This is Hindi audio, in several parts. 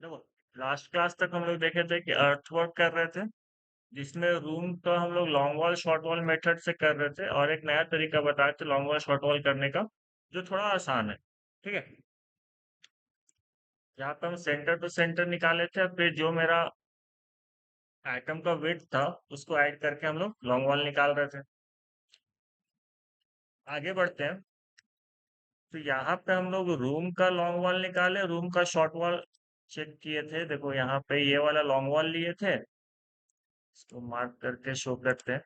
देखो, लास्ट क्लास तक हम लोग देखे थे कि अर्थवर्क कर रहे थे, जिसमें रूम का हम लोग long wall short wall method से कर रहे थे, और एक नया तरीका बताए थे लॉन्ग वॉल शॉर्ट वॉल करने का, जो थोड़ा आसान है। ठीक है। यहाँ पे हम सेंटर टू सेंटर निकाले थे, और फिर जो मेरा आइटम का विड्थ था उसको ऐड करके हम लोग लॉन्ग वॉल निकाल रहे थे। आगे बढ़ते हैं। तो यहाँ पे हम लोग रूम का लॉन्ग वॉल निकाले, रूम का शॉर्ट वॉल चेक किए थे। देखो यहाँ पे ये वाला लॉन्ग वॉल लिए थे, इसको मार्क करके शो करते हैं।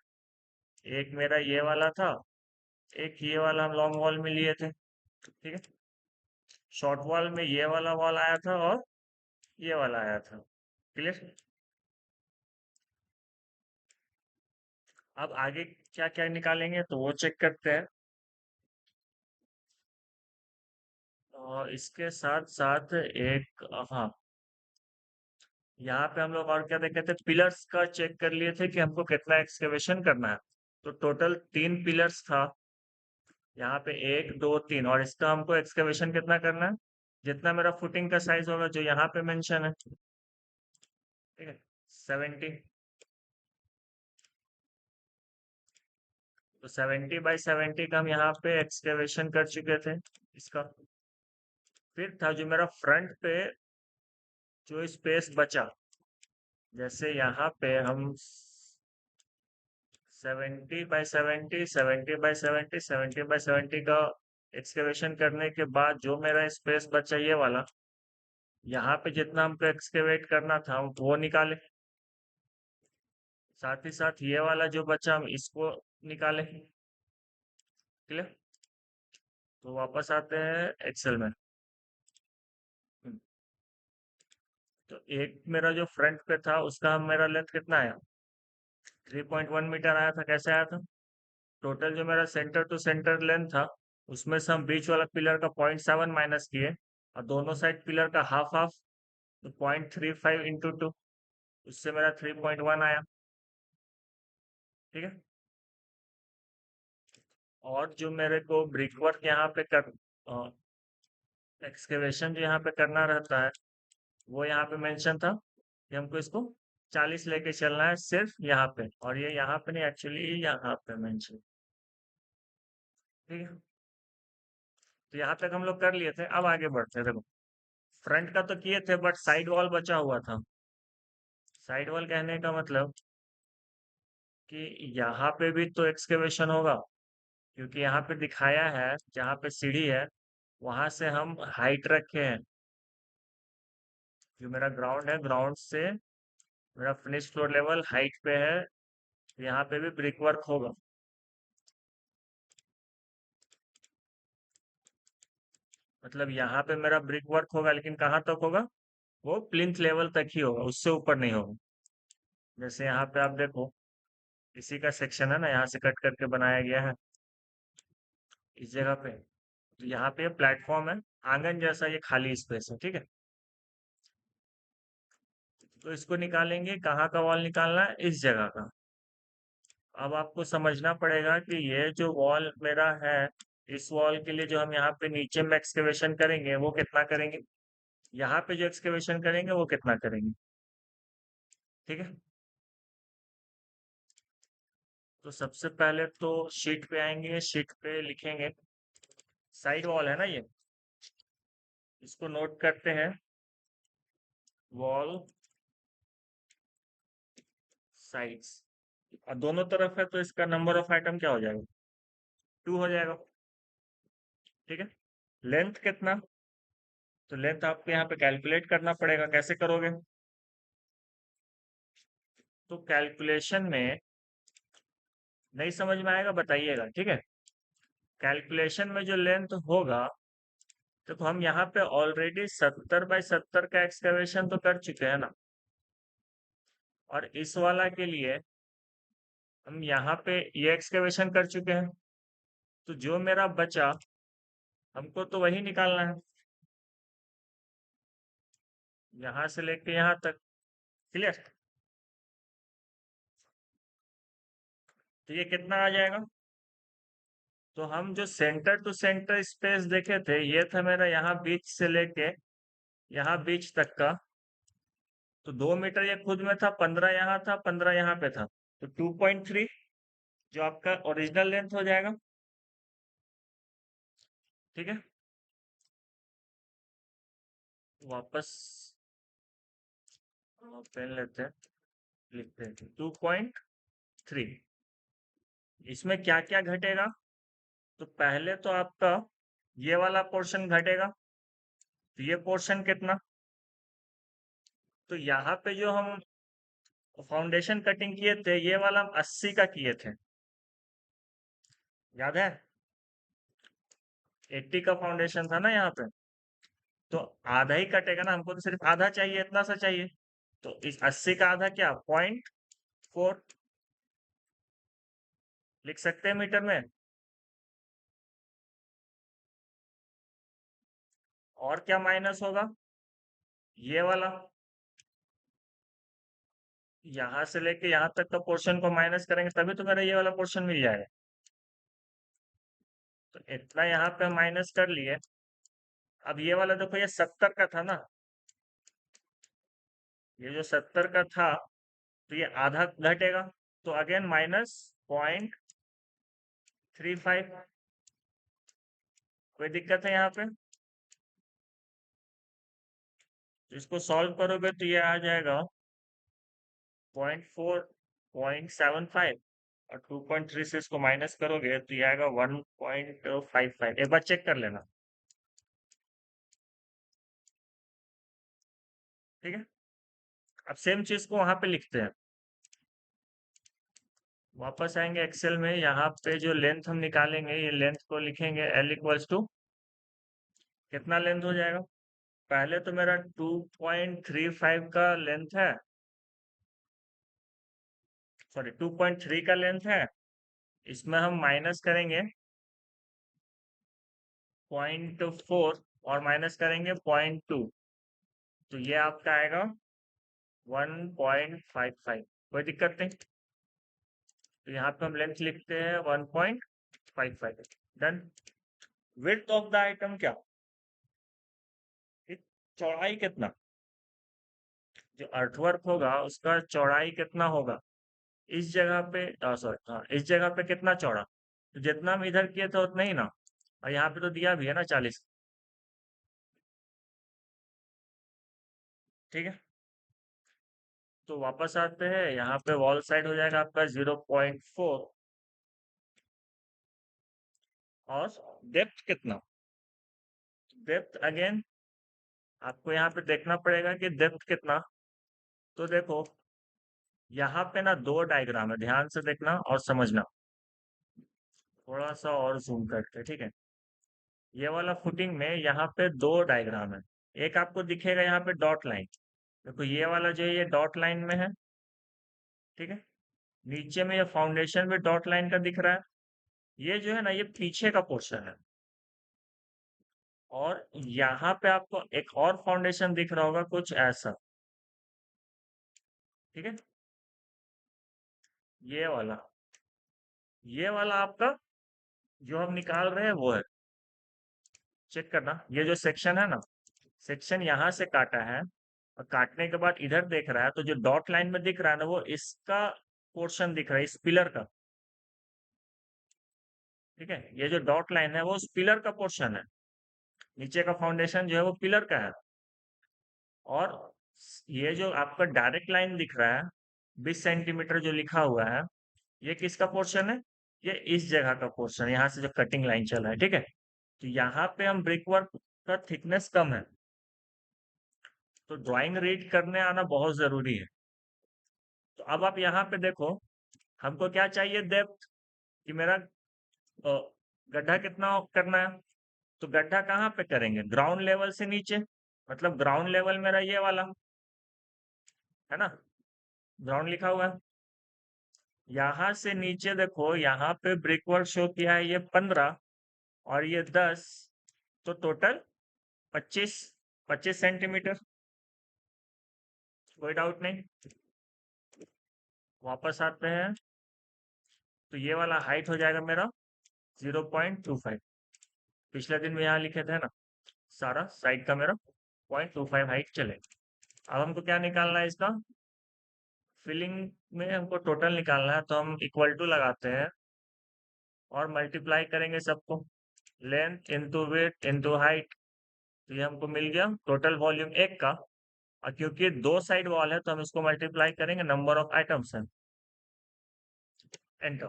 एक मेरा ये वाला था, एक ये वाला हम लॉन्ग वॉल में लिए थे। ठीक है। शॉर्ट वॉल में ये वाला वॉल आया था, और ये वाला आया था। क्लियर। अब आगे क्या क्या निकालेंगे तो वो चेक करते हैं। और इसके साथ साथ एक, हाँ, यहाँ पे हम लोग और क्या देखे थे, पिलर्स का चेक कर लिए थे कि हमको कितना एक्सकेवेशन करना है। तो टोटल 3 पिलर्स था। यहाँ पे 1 2 3, और इसका हमको एक्सकेवेशन कितना करना है, जितना मेरा फुटिंग का साइज होगा जो यहाँ पे मेंशन है। ठीक है। 70। तो 70 बाई 70 का हम यहाँ पे एक्सकेवेशन कर चुके थे इसका। फिर था जो मेरा फ्रंट पे जो स्पेस बचा, जैसे यहाँ पे हम 70 बाई 70, 70 बाई 70, 70 बाई 70 का एक्सकेवेशन करने के बाद जो मेरा स्पेस बचा ये वाला, यहाँ पे जितना हमको एक्सकेवेट करना था हम वो निकाले। साथ ही साथ ये वाला जो बचा हम इसको निकाले। क्लियर। तो वापस आते हैं एक्सेल में। हम्म, तो एक मेरा जो फ्रंट पे था उसका मेरा लेंथ कितना आया, 3.1 मीटर आया था। कैसे आया था, टोटल जो मेरा सेंटर टू सेंटर लेंथ था उसमें से हम बीच वाला पिलर का 0.7 माइनस किए, और दोनों साइड पिलर का हाफ हाफ, तो 0.35 × 2, उससे मेरा 3.1 आया। ठीक है। और जो मेरे को ब्रिक वर्क यहाँ पे कर, एक्सकेवेशन जो यहाँ पे करना रहता है, वो यहाँ पे मेंशन था कि हमको इसको 40 लेके चलना है सिर्फ यहाँ पे, और ये यहाँ पे नहीं, एक्चुअली यहाँ पे मेंशन। ठीक है। तो यहाँ तक हम लोग कर लिए थे। अब आगे बढ़ते हैं। देखो, फ्रंट का तो किए थे, बट साइड वॉल बचा हुआ था। साइड वॉल कहने का मतलब कि यहाँ पे भी तो एक्सकेवेशन होगा, क्योंकि यहाँ पे दिखाया है जहाँ पे सीढ़ी है वहां से हम हाइट रखे हैं। जो मेरा ग्राउंड है, ग्राउंड से मेरा फिनिश फ्लोर लेवल हाइट पे है, तो यहाँ पे भी ब्रिक वर्क होगा। मतलब यहाँ पे मेरा ब्रिक वर्क होगा, लेकिन कहाँ तक होगा, वो प्लिंथ लेवल तक ही होगा, उससे ऊपर नहीं होगा। जैसे यहाँ पे आप देखो, इसी का सेक्शन है ना, यहाँ से कट करके बनाया गया है इस जगह पे। तो यहाँ पे प्लेटफॉर्म है, आंगन जैसा ये खाली स्पेस है। ठीक है। तो इसको निकालेंगे, कहाँ का वॉल निकालना है, इस जगह का। अब आपको समझना पड़ेगा कि ये जो वॉल मेरा है, इस वॉल के लिए जो हम यहाँ पे नीचे में एक्सकेवेशन करेंगे वो कितना करेंगे, यहाँ पे जो एक्सकेवेशन करेंगे वो कितना करेंगे। ठीक है। तो सबसे पहले तो शीट पे आएंगे, शीट पे लिखेंगे, साइड वॉल है ना ये, इसको नोट करते हैं, वॉल साइड्स। और दोनों तरफ है तो इसका नंबर ऑफ आइटम क्या हो जाएगा, 2 हो जाएगा। ठीक है। लेंथ कितना, तो लेंथ आपको यहाँ पे कैलकुलेट करना पड़ेगा। कैसे करोगे, तो कैलकुलेशन में नहीं समझ में आएगा बताइएगा। ठीक है। कैलकुलेशन में जो लेंथ होगा, तो हम यहाँ पे ऑलरेडी 70 बाई 70 का एक्सकवेशन तो कर चुके हैं ना, और इस वाला के लिए हम यहाँ पे ये एक्सकवेशन कर चुके हैं। तो जो मेरा बचा हमको तो वही निकालना है, यहाँ से लेके यहाँ तक। क्लियर। तो ये कितना आ जाएगा, तो हम जो सेंटर टू सेंटर स्पेस देखे थे, ये था मेरा यहाँ बीच से लेके यहाँ बीच तक का। तो 2 मीटर ये खुद में था, 15 यहाँ था, 15 यहाँ पे था, तो 2.3 जो आपका ओरिजिनल लेंथ हो जाएगा। ठीक है, वापस पेन लेते हैं, लिखते हैं 2.3। इसमें क्या क्या घटेगा? तो पहले तो आपका ये वाला पोर्शन घटेगा। तो ये पोर्शन कितना? तो यहाँ पे जो हम फाउंडेशन कटिंग किए थे, ये वाला हम 80 का किए थे, याद है? 80 का फाउंडेशन था ना यहाँ पे। तो आधा ही कटेगा ना, हमको तो सिर्फ आधा चाहिए, इतना सा चाहिए। तो इस 80 का आधा क्या, 0.4 लिख सकते हैं मीटर में। और क्या माइनस होगा? ये वाला, यहाँ से लेके यहाँ तक का पोर्शन को माइनस करेंगे तभी तो मेरा ये वाला पोर्शन मिल जाएगा। तो इतना यहाँ पे माइनस कर लिए। अब ये वाला देखो, ये 70 का था ना, ये जो 70 का था, तो ये आधा घटेगा। तो अगेन -0.35। कोई दिक्कत है यहाँ पे? तो इसको सॉल्व करोगे तो ये आ जाएगा 0.4, 0.75, और 2.3 से इसको माइनस करोगे तो ये आएगा 1.55। एक बार चेक कर लेना। ठीक है, अब सेम चीज को वहां पे लिखते हैं। वापस आएंगे एक्सेल में, यहाँ पे जो लेंथ हम निकालेंगे, ये लेंथ को लिखेंगे L इक्वल्स टू कितना लेंथ हो जाएगा? पहले तो मेरा 2.35 का लेंथ है, सॉरी 2.3 का लेंथ है। इसमें हम माइनस करेंगे 0.4 और माइनस करेंगे 0.2, तो ये आपका आएगा 1.55। कोई दिक्कत नहीं। तो यहाँ पे हम लेंथ लिखते हैं 1.55। Done. Width of the item क्या, चौड़ाई कितना, जो अर्थवर्क होगा उसका चौड़ाई कितना होगा इस जगह पे, सॉरी हाँ, इस जगह पे कितना चौड़ा, तो जितना हम इधर किए थे उतना ही ना। और यहाँ पे तो दिया भी है ना 40। ठीक है, तो वापस आते हैं, यहाँ पे वॉल साइड हो जाएगा आपका 0.4। और डेप्थ कितना? डेप्थ अगेन आपको यहाँ पे देखना पड़ेगा कि डेप्थ कितना। तो देखो, यहाँ पे ना दो डायग्राम है, ध्यान से देखना और समझना। थोड़ा सा और जूम करके, ठीक है। ये वाला फुटिंग में यहाँ पे दो डायग्राम है। एक आपको दिखेगा यहाँ पे डॉट लाइन, देखो ये वाला जो है ये डॉट लाइन में है। ठीक है, नीचे में ये फाउंडेशन भी डॉट लाइन का दिख रहा है। ये जो है ना, ये पीछे का पोर्शन है। और यहाँ पे आपको एक और फाउंडेशन दिख रहा होगा कुछ ऐसा। ठीक है, ये वाला, ये वाला आपका जो हम निकाल रहे हैं वो है। चेक करना, ये जो सेक्शन है ना, सेक्शन यहाँ से काटा है, और काटने के बाद इधर देख रहा है, तो जो डॉट लाइन में दिख रहा है ना, वो इसका पोर्शन दिख रहा है, इस पिलर का। ठीक है, ये जो डॉट लाइन है वो उस पिलर का पोर्शन है। नीचे का फाउंडेशन जो है वो पिलर का है। और ये जो आपका डायरेक्ट लाइन दिख रहा है 20 सेंटीमीटर जो लिखा हुआ है, ये किसका पोर्शन है? ये इस जगह का पोर्शन है, यहाँ से जो कटिंग लाइन चल रहा है। ठीक है, तो यहाँ पे हम ब्रिक वर्क का थिकनेस कम है, तो ड्राइंग रीड करने आना बहुत जरूरी है। तो अब आप यहाँ पे देखो, हमको क्या चाहिए, डेप्थ, कि मेरा गड्ढा कितना करना है। तो गड्ढा कहाँ पे करेंगे, ग्राउंड लेवल से नीचे, मतलब ग्राउंड लेवल मेरा ये वाला है ना, ग्राउंड लिखा हुआ है। यहाँ से नीचे देखो, यहाँ पे ब्रिक वर्क शो किया है ये 15 और ये 10, तो टोटल 25, 25 सेंटीमीटर। कोई डाउट नहीं। वापस आते हैं, तो ये वाला हाइट हो जाएगा मेरा 0.25। पिछले दिन में यहाँ लिखे थे ना, सारा साइड का मेरा 0.25 हाइट चले। अब हमको क्या निकालना है इसका? फिलिंग में हमको टोटल निकालना है, तो हम इक्वल टू लगाते हैं और मल्टीप्लाई करेंगे सबको, length into width into height. तो ये हमको मिल गया टोटल वॉल्यूम एक का। और क्योंकि दो साइड वॉल है तो हम इसको मल्टीप्लाई करेंगे नंबर ऑफ आइटम्स है। एंटर।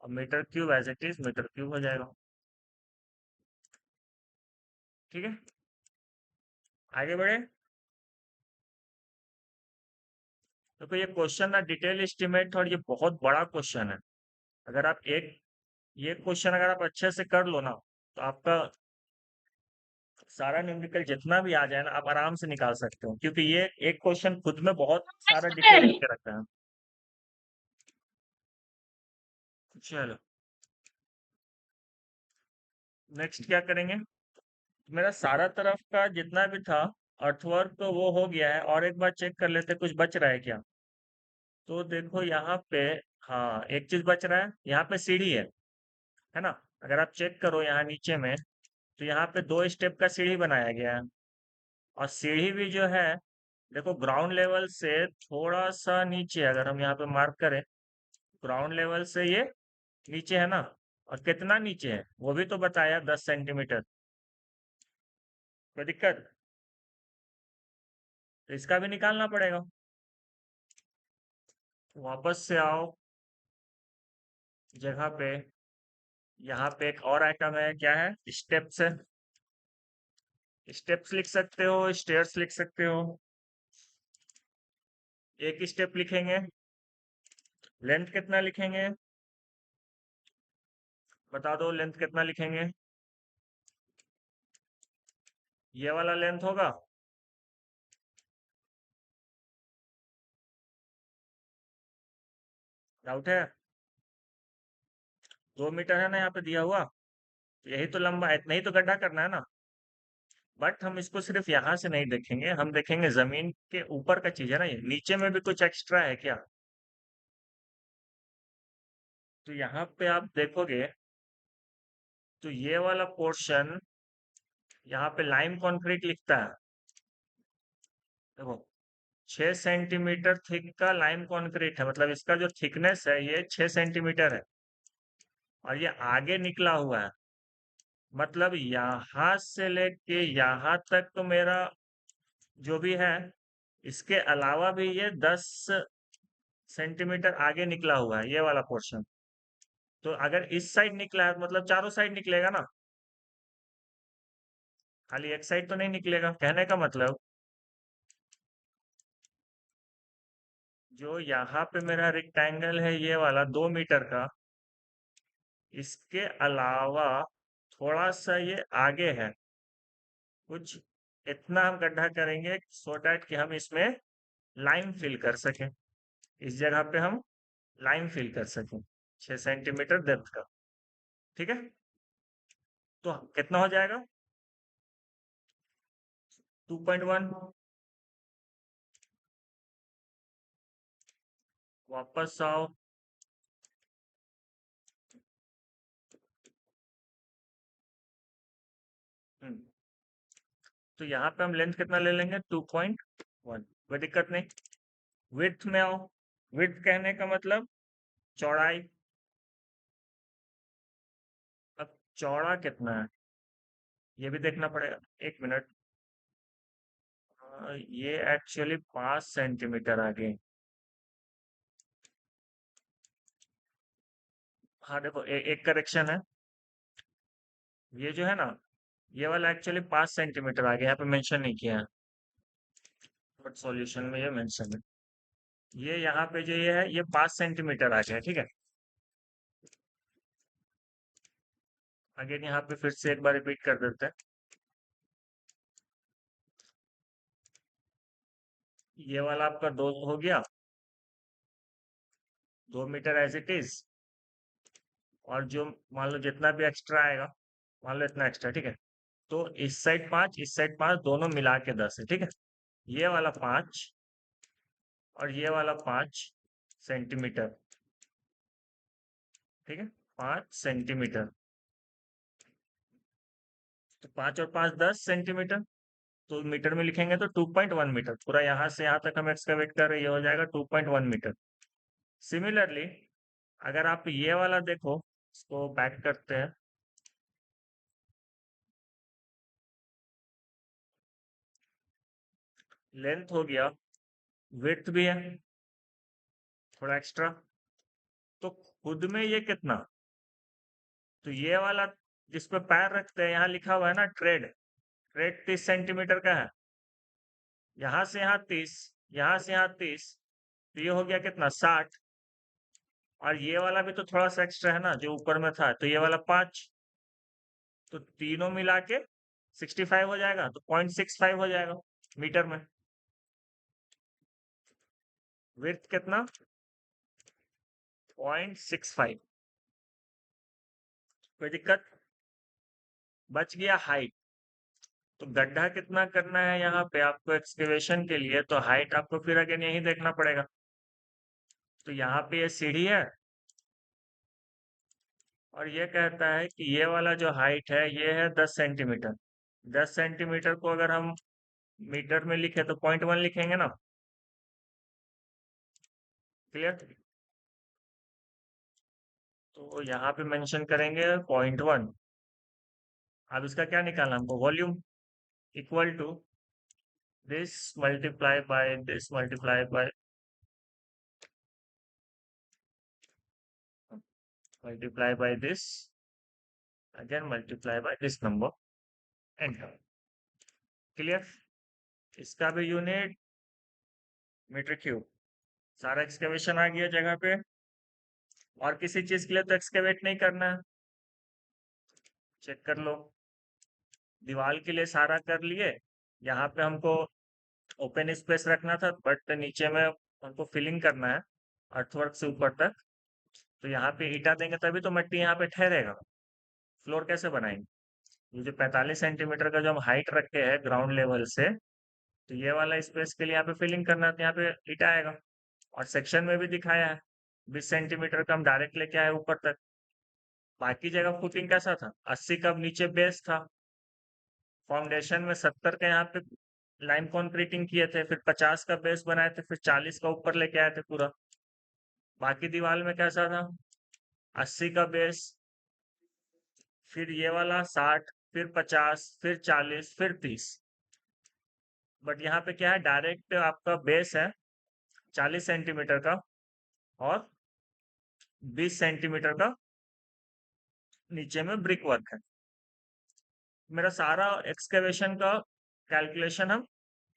अब metre cube as it is metre cube हो जाएगा। ठीक है, आगे बढ़े। देखो ये क्वेश्चन ना डिटेल एस्टिमेट, और ये बहुत बड़ा क्वेश्चन है। अगर आप ये क्वेश्चन अगर आप अच्छे से कर लो ना, तो आपका सारा न्यूमेरिकल जितना भी आ जाए ना, आप आराम से निकाल सकते हो, क्योंकि ये एक क्वेश्चन खुद में बहुत सारा डिटेल लेके रखता है। चलो नेक्स्ट क्या करेंगे। मेरा सारा तरफ का जितना भी था अर्थवर्क तो वो हो गया है, और एक बार चेक कर लेते कुछ बच रहा है क्या। तो देखो यहाँ पे, हाँ एक चीज बच रहा है, यहाँ पे सीढ़ी है ना। अगर आप चेक करो यहाँ नीचे में, तो यहाँ पे दो स्टेप का सीढ़ी बनाया गया है। और सीढ़ी भी जो है, देखो ग्राउंड लेवल से थोड़ा सा नीचे, अगर हम यहाँ पे मार्क करें, ग्राउंड लेवल से ये नीचे है ना। और कितना नीचे है वो भी तो बताया, 10 सेंटीमीटर। कोई दिक्कत? तो इसका भी निकालना पड़ेगा। वापस से आओ जगह पे। यहाँ पे एक और आइटम है, क्या है? स्टेप्स है। स्टेप्स लिख सकते हो, स्टेयर्स लिख सकते हो। एक स्टेप लिखेंगे, लेंथ कितना लिखेंगे? बता दो लेंथ कितना लिखेंगे। ये वाला लेंथ होगा। डाउट है? 2 मीटर है ना यहाँ पे दिया हुआ। यही तो लंबा है, इतना ही तो गड्ढा करना है ना। बट हम इसको सिर्फ यहाँ से नहीं देखेंगे, हम देखेंगे जमीन के ऊपर का चीज है ना, ये नीचे में भी कुछ एक्स्ट्रा है क्या। तो यहाँ पे आप देखोगे, तो ये वाला पोर्शन यहाँ पे लाइम कंक्रीट लिखता है। देखो 6 सेंटीमीटर थिक का लाइम कंक्रीट है, मतलब इसका जो थिकनेस है ये 6 सेंटीमीटर है। और ये आगे निकला हुआ है, मतलब यहाँ से लेके यहाँ तक तो मेरा जो भी है, इसके अलावा भी ये 10 सेंटीमीटर आगे निकला हुआ है ये वाला पोर्शन। तो अगर इस साइड निकला है तो मतलब चारों साइड निकलेगा ना, खाली एक साइड तो नहीं निकलेगा। कहने का मतलब, जो यहाँ पे मेरा रेक्टेंगल है ये वाला 2 मीटर का, इसके अलावा थोड़ा सा ये आगे है कुछ, इतना हम गड्ढा करेंगे सो डैट कि हम इसमें लाइन फिल कर सकें। इस जगह पे हम लाइन फिल कर सकें, 6 सेंटीमीटर डेप्थ का। ठीक है, तो कितना हो जाएगा? 2.1। वापस आओ। हम्म, तो यहाँ पे हम लेंथ कितना ले लेंगे? 2.1। कोई दिक्कत नहीं। विड्थ में आओ। विड्थ कहने का मतलब चौड़ाई। अब चौड़ा कितना है ये भी देखना पड़ेगा। एक मिनट। ये एक्चुअली 5 सेंटीमीटर आगे। हाँ देखो, एक करेक्शन है। ये जो है ना, ये वाला एक्चुअली 5 सेंटीमीटर आगे, यहाँ पे मेंशन नहीं किया है, बट सॉल्यूशन में ये मेंशन है। ये यहाँ पे जो ये है, ये 5 सेंटीमीटर आगे है। ठीक है, अगेन यहाँ पे फिर से एक बार रिपीट कर देते हैं। ये वाला आपका 2 हो गया, 2 मीटर एज इट इज। और जो मान लो जितना भी एक्स्ट्रा आएगा, मान लो इतना एक्स्ट्रा, ठीक है। तो इस साइड 5, इस साइड 5, दोनों मिला के 10 है। ठीक है, ये वाला 5 और ये वाला 5 सेंटीमीटर। ठीक है, 5 सेंटीमीटर। तो 5 और 5 10 सेंटीमीटर। तो मीटर में लिखेंगे तो 2.1 मीटर, पूरा यहाँ से यहाँ तक हम एक्सकवेट कर रहे हैं, ये हो जाएगा 2.1 मीटर। सिमिलरली अगर आप ये वाला देखो, इसको बैक करते हैं, लेंथ हो गया, विड्थ भी है थोड़ा एक्स्ट्रा, तो खुद में ये कितना, तो ये वाला जिस पे पैर रखते हैं, यहाँ लिखा हुआ है ना ट्रेड, ट्रेड 30 सेंटीमीटर का है, यहाँ से यहाँ 30, यहाँ से यहाँ 30, तो ये हो गया कितना 60, और ये वाला भी तो थोड़ा सा एक्स्ट्रा है ना जो ऊपर में था, तो ये वाला 5, तो तीनों मिला के 65 हो जाएगा, तो 0.65 हो जाएगा मीटर में। विड्थ कितना 0.65, कोई दिक्कत, बच गया हाइट। तो गड्ढा कितना करना है यहाँ पे आपको एक्सकेवेशन के लिए, तो हाइट आपको फिर अगेन यही देखना पड़ेगा। तो यहाँ पे ये सीढ़ी है, और ये कहता है कि ये वाला जो हाइट है ये है 10 सेंटीमीटर। 10 सेंटीमीटर को अगर हम मीटर में लिखे तो 0.1 लिखेंगे ना, क्लियर। तो यहाँ पे मेंशन करेंगे 0.1। अब इसका क्या निकालना हमको, volume equal to this multiply by this multiply by this again multiply by this number, enter, clear. इसका भी यूनिट मीटर क्यूब, सारा एक्सकेवेशन आ गया जगह पे। और किसी चीज के लिए तो एक्सकेवेट नहीं करना है, चेक कर लो, दीवार के लिए सारा कर लिए, यहाँ पे हमको ओपन स्पेस रखना था, बट नीचे में हमको फिलिंग करना है अर्थवर्क से ऊपर तक, तो यहाँ पे ईटा देंगे तभी तो मट्टी यहाँ पे ठहरेगा। फ्लोर कैसे बनाएंगे, ये जो 45 सेंटीमीटर का जो हम हाइट रखे हैं ग्राउंड लेवल से, तो ये वाला स्पेस के लिए यहाँ पे फिलिंग करना है, तो यहाँ पे ईटा आएगा। और सेक्शन में भी दिखाया है 20 सेंटीमीटर का हम डायरेक्ट लेके आए ऊपर तक। बाकी जगह फुटिंग कैसा था, 80 का नीचे बेस था, फाउंडेशन में 70 का यहाँ पे लाइम कंक्रीटिंग किए थे, फिर 50 का बेस बनाए थे, फिर 40 का ऊपर लेके आए थे पूरा। बाकी दीवार में कैसा था, 80 का बेस, फिर ये वाला 60, फिर 50, फिर 40, फिर 30। बट यहाँ पे क्या है, डायरेक्ट आपका बेस है 40 सेंटीमीटर का, और 20 सेंटीमीटर का नीचे में ब्रिक वर्क है। मेरा सारा एक्सकेवेशन का कैलकुलेशन हम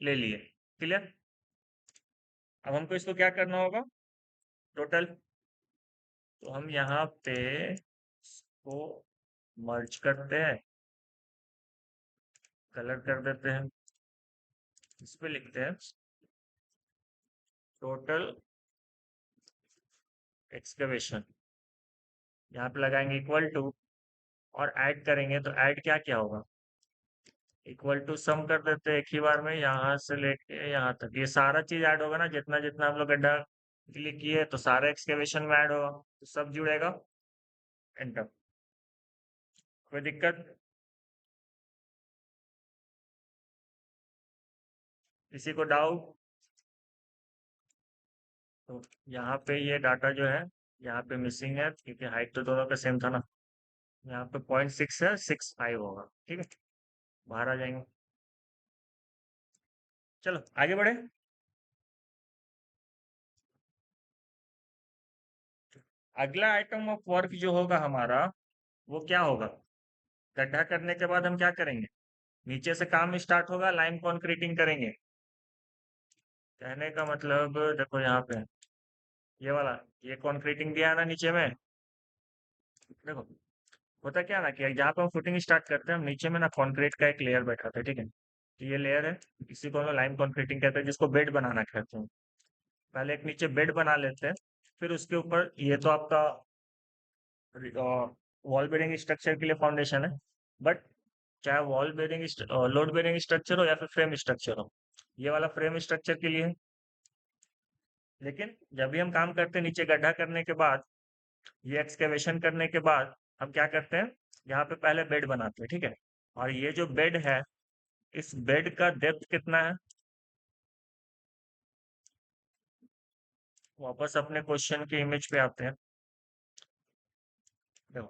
ले लिए, क्लियर। अब हमको इसको क्या करना होगा टोटल, तो हम यहाँ पे इसको मर्ज करते हैं, कलर कर देते हैं, इस पे लिखते हैं टोटल एक्सकेवेशन, यहाँ पे लगाएंगे इक्वल टू, और ऐड करेंगे तो ऐड क्या क्या होगा, इक्वल टू सम कर देते हैं एक ही बार में, यहाँ से लेके यहाँ तक ये सारा चीज ऐड होगा ना, जितना जितना हम लोग गड्ढा क्लिक किए तो सारा एक्सकेवेशन में ऐड होगा, तो सब जुड़ेगा, एंटर। कोई दिक्कत, किसी को डाउट, तो यहाँ पे ये डाटा जो है यहाँ पे मिसिंग है, क्योंकि हाइट तो दोनों का सेम था ना, यहाँ पे 0.6 है, 65 होगा, ठीक है, बाहर आ जाएंगे। चलो आगे बढ़े। अगला आइटम ऑफ वर्क जो होगा हमारा, वो क्या होगा, गड्ढा करने के बाद हम क्या करेंगे, नीचे से काम स्टार्ट होगा, लाइम कंक्रीटिंग करेंगे। कहने का मतलब देखो यहाँ पे ये वाला, ये कंक्रीटिंग दिया है ना नीचे में, देखो होता क्या ना कि जहाँ पे हम फुटिंग स्टार्ट करते हैं, हम नीचे में ना कंक्रीट का एक लेयर बैठा था, ठीक है, तो ये लेयर है, इसी को हम लाइम कंक्रीटिंग कहते हैं, जिसको बेड बनाना कहते हैं। पहले एक नीचे बेड बना लेते हैं, फिर उसके ऊपर ये तो आपका वॉल बेरिंग स्ट्रक्चर के लिए फाउंडेशन है, बट चाहे wall bearing load bearing structure हो या फिर फ्रेम स्ट्रक्चर हो, ये वाला फ्रेम स्ट्रक्चर के लिए है। लेकिन जब भी हम काम करते हैं नीचे गड्ढा करने के बाद, ये एक्सकेवेशन करने के बाद, हम क्या करते हैं, यहाँ पे पहले बेड बनाते हैं, ठीक है, और ये जो बेड है इस बेड का डेप्थ कितना है? वापस अपने क्वेश्चन के इमेज पे आते हैं। देखो,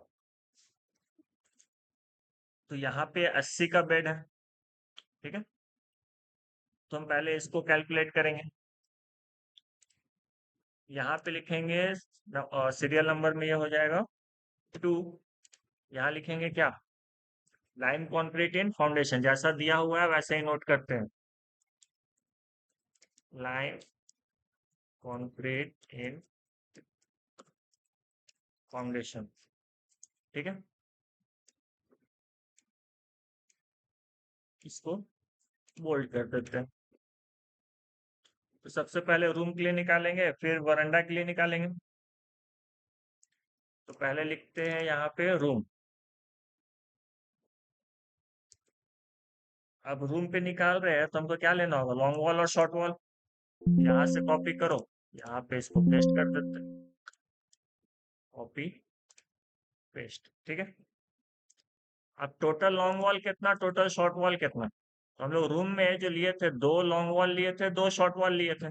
तो यहाँ पे 80 का बेड है, ठीक है। तो हम पहले इसको कैलकुलेट करेंगे। यहाँ पे लिखेंगे सीरियल नंबर में ये हो जाएगा 2। यहाँ लिखेंगे क्या? लाइम कंक्रीट इन फाउंडेशन, जैसा दिया हुआ है वैसे ही नोट करते हैं। लाइम कंक्रीट इन फाउंडेशन, ठीक है। इसको बोल्ड कर देते हैं। तो सबसे पहले रूम के लिए निकालेंगे, फिर वरांडा के लिए निकालेंगे। तो पहले लिखते हैं यहाँ पे रूम। अब रूम पे निकाल रहे हैं तो हमको क्या लेना होगा? लॉन्ग वॉल और शॉर्ट वॉल। यहाँ से कॉपी करो, यहाँ पे इसको पेस्ट कर देते हैं। कॉपी पेस्ट, ठीक है। अब टोटल लॉन्ग वॉल कितना, टोटल शॉर्ट वॉल कितना? तो हम लोग रूम में जो लिए थे, 2 लॉन्ग वॉल लिए थे, 2 शॉर्ट वॉल लिए थे।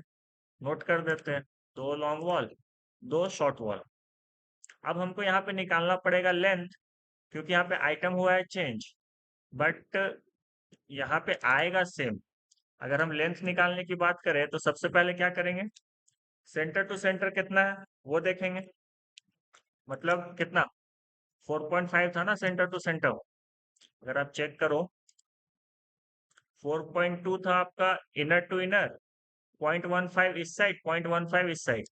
नोट कर देते हैं, 2 लॉन्ग वॉल, 2 शॉर्ट वॉल। अब हमको यहाँ पे निकालना पड़ेगा लेंथ, क्योंकि यहाँ पे आइटम हुआ है चेंज, बट यहाँ पे आएगा सेम। अगर हम लेंथ निकालने की बात करें तो सबसे पहले क्या करेंगे? सेंटर टू सेंटर कितना है वो देखेंगे। मतलब कितना? 4.5 था ना सेंटर टू सेंटर। अगर आप चेक करो, 4.2 था आपका इनर टू इनर, 0.15 इस साइड, 0.15 इस साइड।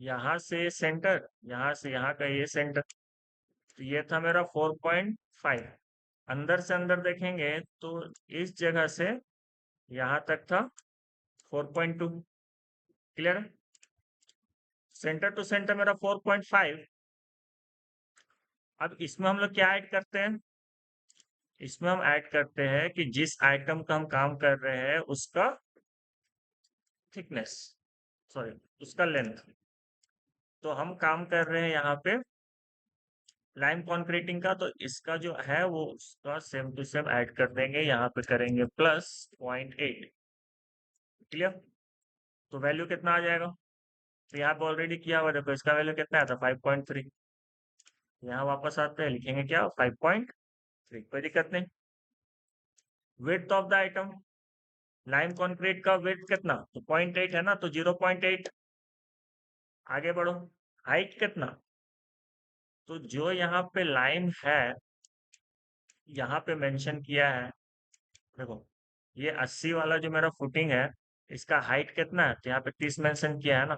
यहाँ से सेंटर, यहाँ से यहाँ का ये सेंटर, तो ये था मेरा 4.5। अंदर से अंदर देखेंगे तो इस जगह से यहाँ तक था 4.2। क्लियर है? सेंटर टू सेंटर मेरा 4.5। अब इसमें हम लोग क्या ऐड करते हैं? इसमें हम ऐड करते हैं कि जिस आइटम का हम काम कर रहे हैं उसका थिकनेस, सॉरी उसका लेंथ। तो हम काम कर रहे हैं यहाँ पे लाइम कॉन्क्रीटिंग का, तो इसका जो है वो उसका सेम टू सेम ऐड कर देंगे, यहाँ पे करेंगे प्लस 0.8। क्लियर? तो वैल्यू कितना आ जाएगा? तो यहाँ पे ऑलरेडी किया हुआ, देखो इसका वैल्यू कितना आया था? 5.3। यहाँ वापस आते हैं, लिखेंगे क्या? 5.3, कोई दिक्कत नहीं। Width of the item, lime concrete का विड्थ कितना? तो 0.8 है ना, तो 0.8। आगे बढ़ो, हाइट कितना? तो जो यहाँ पे लाइम है, यहाँ पे मेंशन किया है, देखो ये 80 वाला जो मेरा फुटिंग है, इसका हाइट कितना है? तो यहाँ पे 30 मेंशन किया है ना,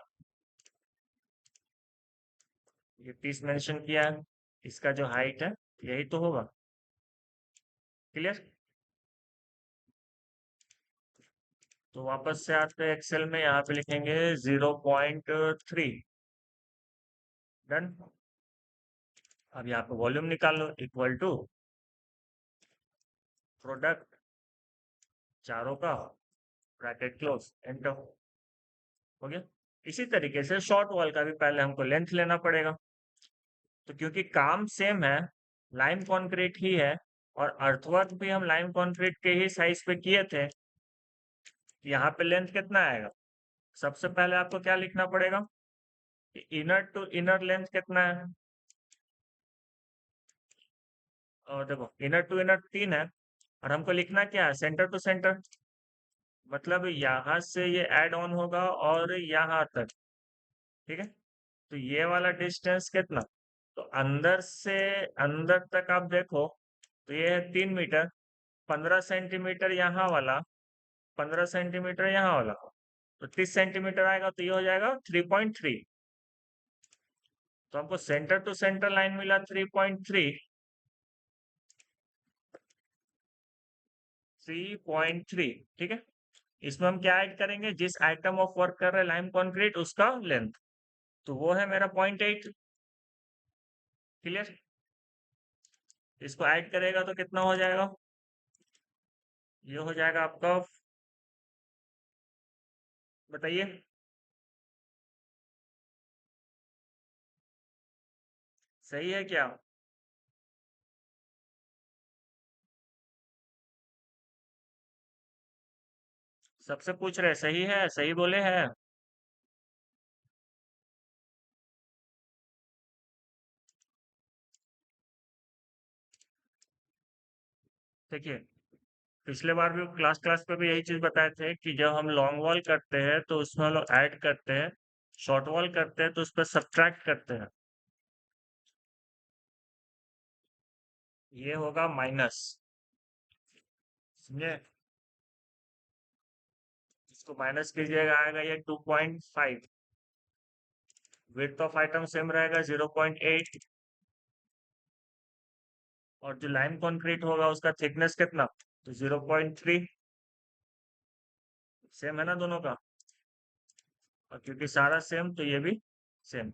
ये 30 मेंशन किया है। इसका जो हाइट है यही तो होगा। क्लियर? तो वापस से आते हैं एक्सेल में, यहाँ पे लिखेंगे 0.3। डन। अब यहाँ पे वॉल्यूम निकाल लो, इक्वल टू प्रोडक्ट चारों का, ब्रैकेट क्लोज, एंटर। हो गया। इसी तरीके से शॉर्ट वॉल का भी पहले हमको लेंथ लेना पड़ेगा। तो क्योंकि काम सेम है, लाइम कंक्रीट ही है, और अर्थवर्क भी हम लाइम कंक्रीट के ही साइज पे किए थे, यहाँ पे लेंथ कितना आएगा? सबसे पहले आपको क्या लिखना पड़ेगा? इनर टू इनर लेंथ कितना है? और देखो इनर टू इनर 3 है, और हमको लिखना क्या है? Centre to centre. मतलब यहाँ से ये ऐड ऑन होगा और यहाँ तक, ठीक है। तो ये वाला डिस्टेंस कितना? तो अंदर से अंदर तक आप देखो तो ये है 3 मीटर। 15 सेंटीमीटर यहाँ वाला, 15 सेंटीमीटर यहाँ वाला, तो 30 सेंटीमीटर आएगा, तो ये हो जाएगा 3.3। तो हमको सेंटर टू सेंटर लाइन मिला 3.3। 3.3, ठीक है। इसमें हम क्या ऐड करेंगे? जिस आइटम ऑफ वर्क कर रहे हैं लाइम कंक्रीट, उसका लेंथ, तो वो है मेरा 0.8। क्लियर? इसको ऐड करेगा तो कितना हो जाएगा? ये हो जाएगा आपका, बताइए। सही है क्या? सबसे पूछ रहे सही है, सही बोले हैं? देखिए, पिछले बार भी क्लास क्लास पे भी यही चीज बताए थे कि जब हम लॉन्ग वॉल करते हैं तो उसमें हम लोग ऐड करते हैं, शॉर्ट वॉल करते हैं तो उस पर सब्ट्रैक्ट करते हैं। ये होगा माइनस, समझे? इसको माइनस कीजिएगा, आएगा ये 2.5। विड्थ ऑफ आइटम सेम रहेगा 0.8, और जो लाइम कंक्रीट होगा उसका थिकनेस कितना, तो 0.3। सेम है ना दोनों का? और क्योंकि सारा सेम तो ये भी सेम।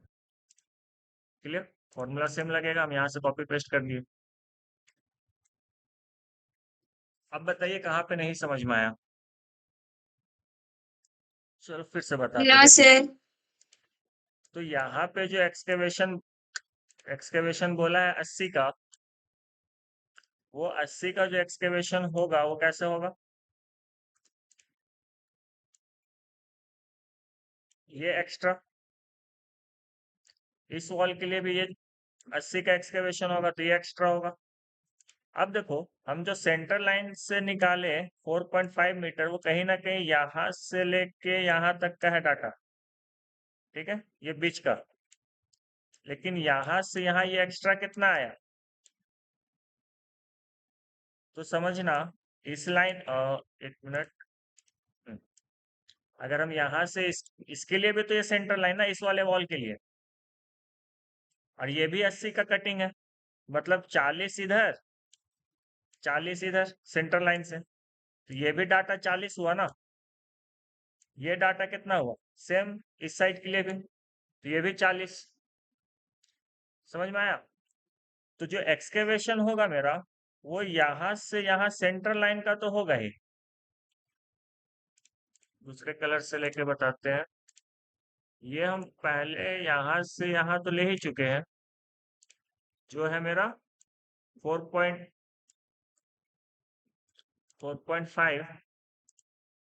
क्लियर? फॉर्मूला सेम लगेगा, हम यहाँ से कॉपी पेस्ट कर दिए। अब बताइए कहाँ पे नहीं समझ में आया? चलो फिर से बताते, ना देखो। सर। तो यहाँ पे जो एक्सकेवेशन एक्सकेवेशन बोला है 80 का, वो 80 का जो एक्सकेवेशन होगा वो कैसे होगा? ये एक्स्ट्रा, इस वॉल के लिए भी ये 80 का एक्सकेवेशन होगा तो ये एक्स्ट्रा होगा। अब देखो, हम जो सेंटर लाइन से निकाले 4.5 मीटर, वो कहीं ना कहीं यहाँ से लेके यहाँ तक का है डाटा, ठीक है, ये बीच का। लेकिन यहाँ से यहाँ ये एक्स्ट्रा कितना आया, तो समझना। इस लाइन, एक मिनट, हम्म, अगर हम यहाँ से इसके लिए भी तो ये सेंटर लाइन ना, इस वाले वॉल के लिए, और ये भी 80 का कटिंग है, मतलब 40 इधर, 40 इधर सेंटर लाइन से, तो ये भी डाटा 40 हुआ ना। ये डाटा कितना हुआ, सेम इस साइड के लिए भी, तो ये भी 40। समझ में आया? तो जो एक्सकेवेशन होगा मेरा, वो यहां से यहां सेंटर लाइन का तो होगा ही। दूसरे कलर से लेके बताते हैं। ये हम पहले यहां से यहां तो ले ही चुके हैं, जो है मेरा 4.5।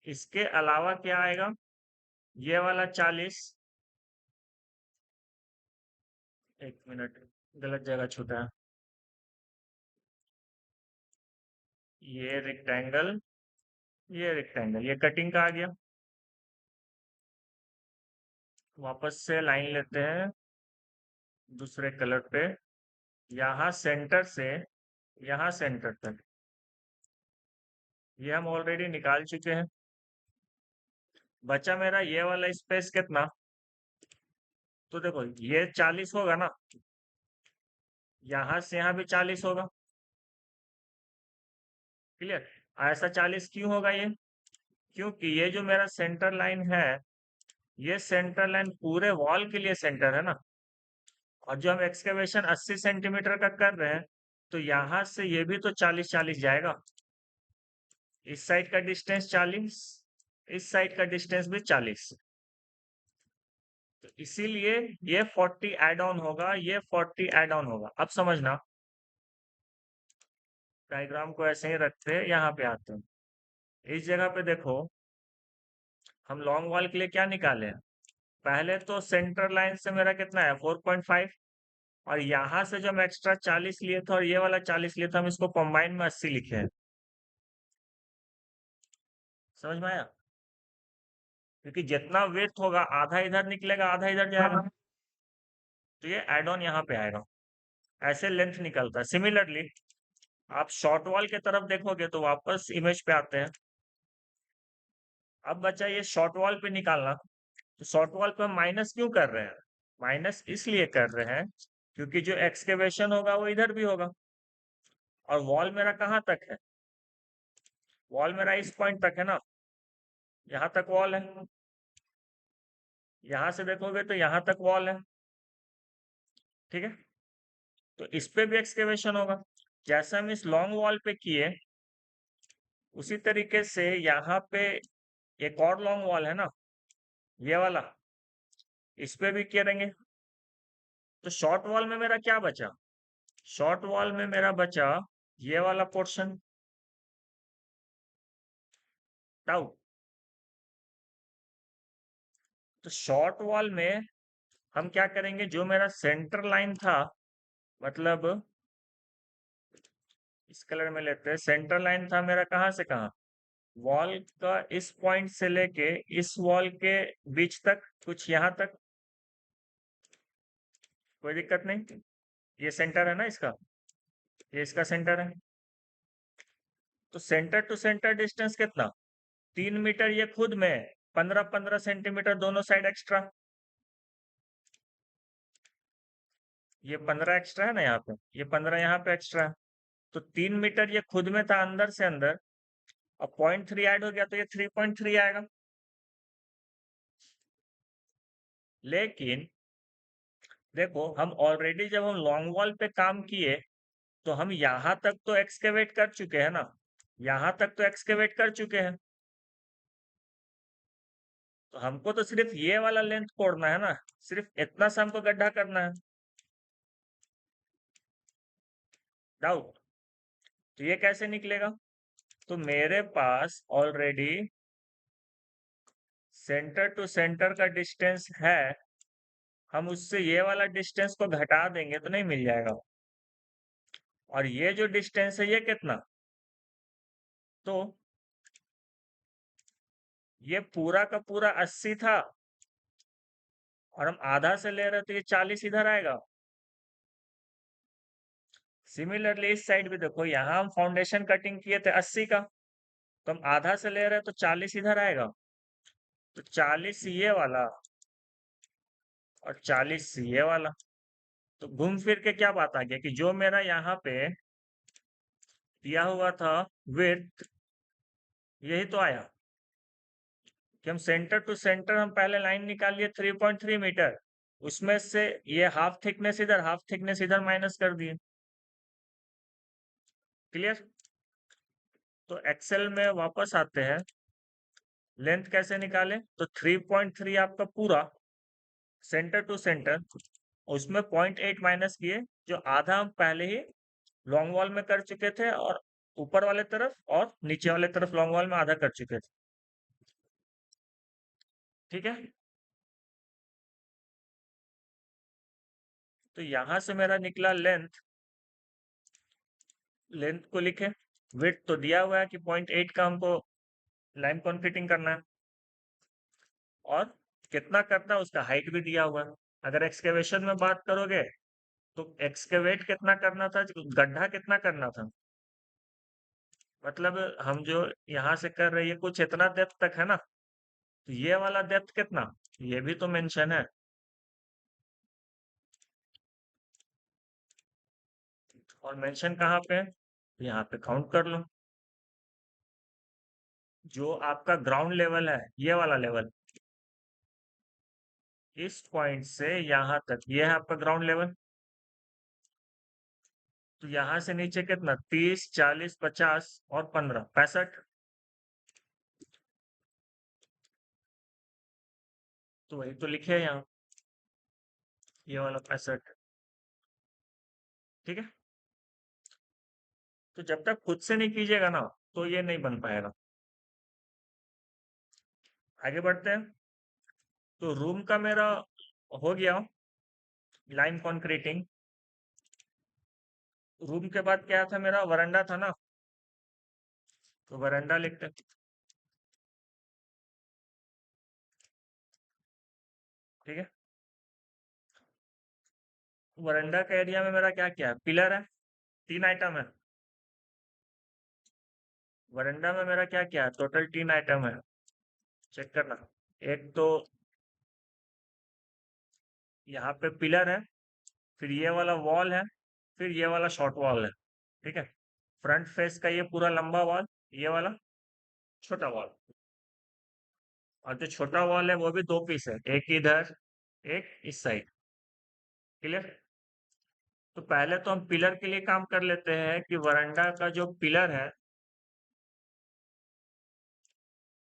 इसके अलावा क्या आएगा, ये वाला 40, एक मिनट, गलत जगह छूटा है। ये रेक्टेंगल, ये रेक्टेंगल, ये कटिंग का आ गया। वापस से लाइन लेते हैं दूसरे कलर पे, यहाँ सेंटर से यहाँ सेंटर तक, ये हम ऑलरेडी निकाल चुके हैं। बचा मेरा ये वाला स्पेस कितना, तो देखो ये 40 होगा ना, यहाँ से यहाँ भी 40 होगा। क्लियर? ऐसा 40 क्यों होगा ये, क्योंकि ये जो मेरा सेंटर लाइन है, ये सेंटर लाइन पूरे वॉल के लिए सेंटर है ना। और जो हम एक्सकेवेशन 80 सेंटीमीटर का कर रहे हैं, तो यहाँ से ये भी तो 40-40 जाएगा। इस साइड का डिस्टेंस 40, इस साइड का डिस्टेंस भी 40, तो इसीलिए ये 40 एड ऑन होगा, ये 40 एड ऑन होगा। अब समझना, डायग्राम को ऐसे ही रखते हैं, यहाँ पे आते हैं। इस जगह पे देखो, हम लॉन्ग वॉल के लिए क्या निकाले हैं, पहले तो सेंटर लाइन से मेरा कितना है 4.5, और यहाँ से जो हम एक्स्ट्रा 40 लिए थे और ये वाला 40 लिए थे, हम इसको कंबाइन में 80 लिखे हैं। समझ में आया? क्योंकि जितना वेट होगा, आधा इधर निकलेगा आधा इधर जाएगा, तो ये एड ऑन यहाँ पे आएगा। ऐसे लेंथ निकलता है। सिमिलरली आप शॉर्ट वॉल की तरफ देखोगे तो वापस इमेज पे आते हैं। अब बचा ये शॉर्ट वॉल पे निकालना। तो शॉर्ट वॉल पे हम माइनस क्यों कर रहे हैं, माइनस इसलिए कर रहे हैं क्योंकि जो एक्सकेवेशन होगा वो इधर भी होगा। और वॉल मेरा कहाँ तक है, वॉल मेरा इस पॉइंट तक है ना, यहाँ तक वॉल है। यहाँ से देखोगे तो यहाँ तक वॉल है, ठीक है। तो इस पे भी एक्सकेवेशन होगा, जैसा हम इस लॉन्ग वॉल पे किए उसी तरीके से यहाँ पे एक और लॉन्ग वॉल है ना, ये वाला, इस पे भी करेंगे। तो शॉर्ट वॉल में मेरा क्या बचा? शॉर्ट वॉल में मेरा बचा ये वाला पोर्शन। डाउट? तो शॉर्ट वॉल में हम क्या करेंगे, जो मेरा सेंटर लाइन था, मतलब इस कलर में लेते हैं, सेंटर लाइन था मेरा कहाँ से कहाँ, वॉल का इस पॉइंट से लेके इस वॉल के बीच तक, कुछ यहाँ तक, कोई दिक्कत नहीं। ये सेंटर है ना इसका, ये इसका सेंटर है। तो सेंटर टू सेंटर डिस्टेंस कितना? 3 मीटर ये खुद में, 15-15 सेंटीमीटर दोनों साइड एक्स्ट्रा। ये 15 एक्स्ट्रा है ना यहाँ पे, ये 15 यहाँ पे एक्स्ट्रा है। तो 3 मीटर ये खुद में था अंदर से अंदर, अब 0.3 ऐड हो गया तो ये 3.3 आएगा। लेकिन देखो, हम ऑलरेडी जब हम लॉन्ग वॉल पे काम किए तो हम यहाँ तक तो एक्सकेवेट कर चुके हैं ना, यहाँ तक तो एक्सकेवेट कर चुके हैं। तो हमको तो सिर्फ ये वाला लेंथ कोड़ना है ना, सिर्फ इतना सा हमको गड्ढा करना है। डाउट? तो ये कैसे निकलेगा? तो मेरे पास ऑलरेडी सेंटर टू सेंटर का डिस्टेंस है, हम उससे ये वाला डिस्टेंस को घटा देंगे तो नहीं मिल जाएगा। और ये जो डिस्टेंस है ये कितना? तो ये पूरा का पूरा 80 था, और हम आधा से ले रहे हैं तो ये 40 इधर आएगा। सिमिलरली इस साइड भी देखो, यहाँ हम फाउंडेशन कटिंग किए थे 80 का, तो हम आधा से ले रहे हैं तो 40 इधर आएगा। तो 40 ये वाला और 40 ये वाला। तो घूम फिर के क्या बात आ गया कि जो मेरा यहाँ पे दिया हुआ था विड्थ, यही तो आया कि हम सेंटर टू सेंटर हम पहले लाइन निकालिए 3.3 मीटर, उसमें से ये हाफ थिकनेस इधर, हाफ थिकनेस इधर माइनस कर दिए। क्लियर? तो एक्सेल में वापस आते हैं, लेंथ कैसे निकाले? तो 3.3 आपका पूरा सेंटर टू सेंटर, उसमें 0.8 माइनस किए, जो आधा हम पहले ही लॉन्ग वॉल में कर चुके थे, और ऊपर वाले तरफ और नीचे वाले तरफ लॉन्ग वॉल में आधा कर चुके थे। ठीक है? तो यहां से मेरा निकला लेंथ, लेंथ को लिखे, विड्थ तो दिया हुआ है कि 0.8 का हमको लाइन कॉन्क्रीटिंग करना है, और कितना करना है उसका हाइट भी दिया हुआ है। अगर एक्सकेवेशन में बात करोगे तो एक्सकेवेट कितना करना था, गड्ढा कितना करना था, मतलब हम जो यहाँ से कर रहे हैं कुछ इतना डेप्थ तक है ना, तो ये वाला डेप्थ कितना, ये भी तो मेंशन है। और मेंशन कहाँ पे है? यहाँ पे काउंट कर लो। जो आपका ग्राउंड लेवल है, ये वाला लेवल, इस पॉइंट से यहाँ तक ये है आपका ग्राउंड लेवल। तो यहाँ से नीचे कितना, 30, 40, 50 और 15, 65। तो वही तो लिखे है यहाँ, ये वाला 65। ठीक है? तो जब तक खुद से नहीं कीजिएगा ना, तो ये नहीं बन पाएगा। आगे बढ़ते हैं। तो रूम का मेरा हो गया लाइन कॉन्क्रीटिंग। रूम के बाद क्या था, मेरा वरांडा था ना, तो वरांडा लिखते हैं। ठीक है? वरांडा का एरिया में मेरा क्या क्या है, पिलर है, 3 आइटम है। वरांडा में मेरा क्या क्या है, टोटल 3 आइटम है, चेक करना। एक तो यहाँ पे पिलर है, फिर ये वाला वॉल है, फिर ये वाला शॉर्ट वॉल है। ठीक है? फ्रंट फेस का ये पूरा लंबा वॉल, ये वाला छोटा वॉल, और जो छोटा वॉल है वो भी 2 पीस है, एक इधर, एक इस साइड। क्लियर? तो पहले तो हम पिलर के लिए काम कर लेते हैं कि वरांडा का जो पिलर है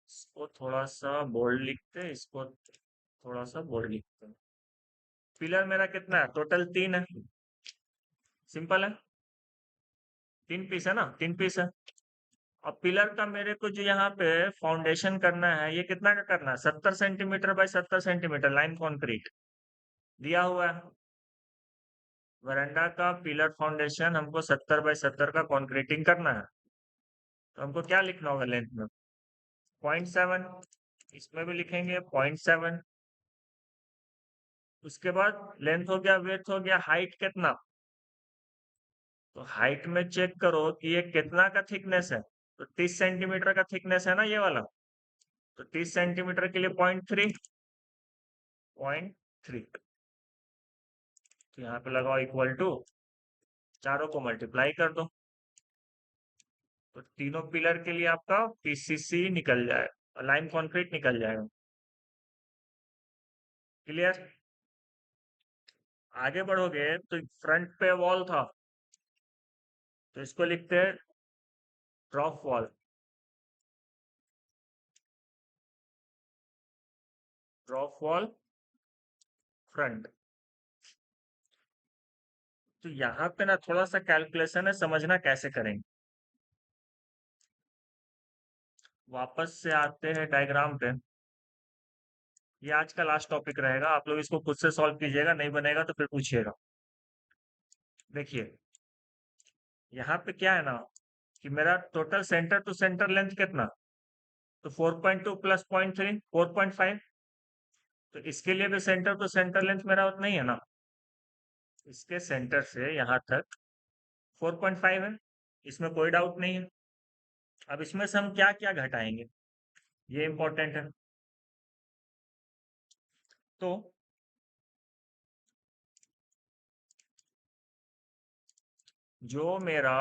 इसको थोड़ा सा बोल्ड लिखते हैं, इसको थोड़ा सा बोल्ड लिखते हैं। पिलर मेरा कितना है? टोटल 3 है। सिंपल है, 3 पीस है ना, 3 पीस है। अब पिलर का मेरे को जो यहाँ पे फाउंडेशन करना है, ये कितना का करना है? 70 centimetre bye 70 centimetre line concrete दिया हुआ है। वरांडा का पिलर फाउंडेशन हमको 70 बाय 70 का कॉन्क्रीटिंग करना है। तो हमको क्या लिखना होगा लेंथ में? 0.7। इसमें भी लिखेंगे 0.7। उसके बाद लेंथ हो गया, वेथ हो गया, हाइट कितना? तो हाइट में चेक करो कि ये कितना का थिकनेस है। तो 30 सेंटीमीटर का थिकनेस है ना ये वाला। तो 30 सेंटीमीटर के लिए 0.3। 0.3 तो यहाँ पे लगाओ इक्वल टू, चारों को मल्टीप्लाई कर दो। तो तीनों पिलर के लिए आपका पीसीसी निकल जाए, लाइम कंक्रीट निकल जाएगा। क्लियर? आगे बढ़ोगे तो फ्रंट पे वॉल था, तो इसको लिखते हैं drop wall. Drop wall front. तो यहाँ पे ना थोड़ा सा कैलकुलेशन है, समझना कैसे करेंगे। वापस से आते हैं डायग्राम पे। ये आज का लास्ट टॉपिक रहेगा, आप लोग इसको खुद से सॉल्व कीजिएगा, नहीं बनेगा तो फिर पूछिएगा। देखिए यहाँ पे क्या है ना कि मेरा total centre to centre length कितना? तो 4.2 प्लस 0.3 4.5। तो इसके लिए भी सेंटर टू सेंटर लेंथ मेरा उतना ही है ना। इसके सेंटर से यहाँ तक 4.5 है, इसमें कोई डाउट नहीं है। अब इसमें से हम क्या क्या घटाएंगे, ये इंपॉर्टेंट है। तो जो मेरा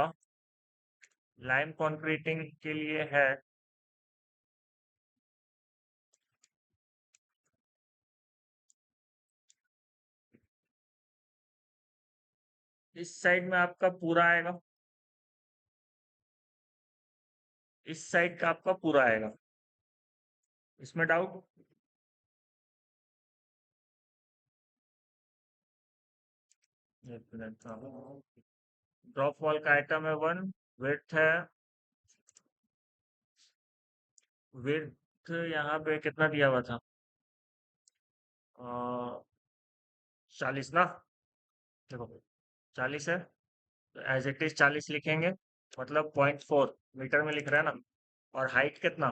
लाइम कंक्रीटिंग के लिए है, इस साइड में आपका पूरा आएगा, इस साइड का आपका पूरा आएगा। इसमें डाउट? एक मिनट। ड्रॉप वॉल का आइटम है 1। विड्थ है, विड्थ यहाँ पे कितना दिया हुआ था? 40 ना। देखो 40 है, तो एज इट इज 40 लिखेंगे, मतलब 0.4 मीटर में लिख रहा है ना। और हाइट कितना?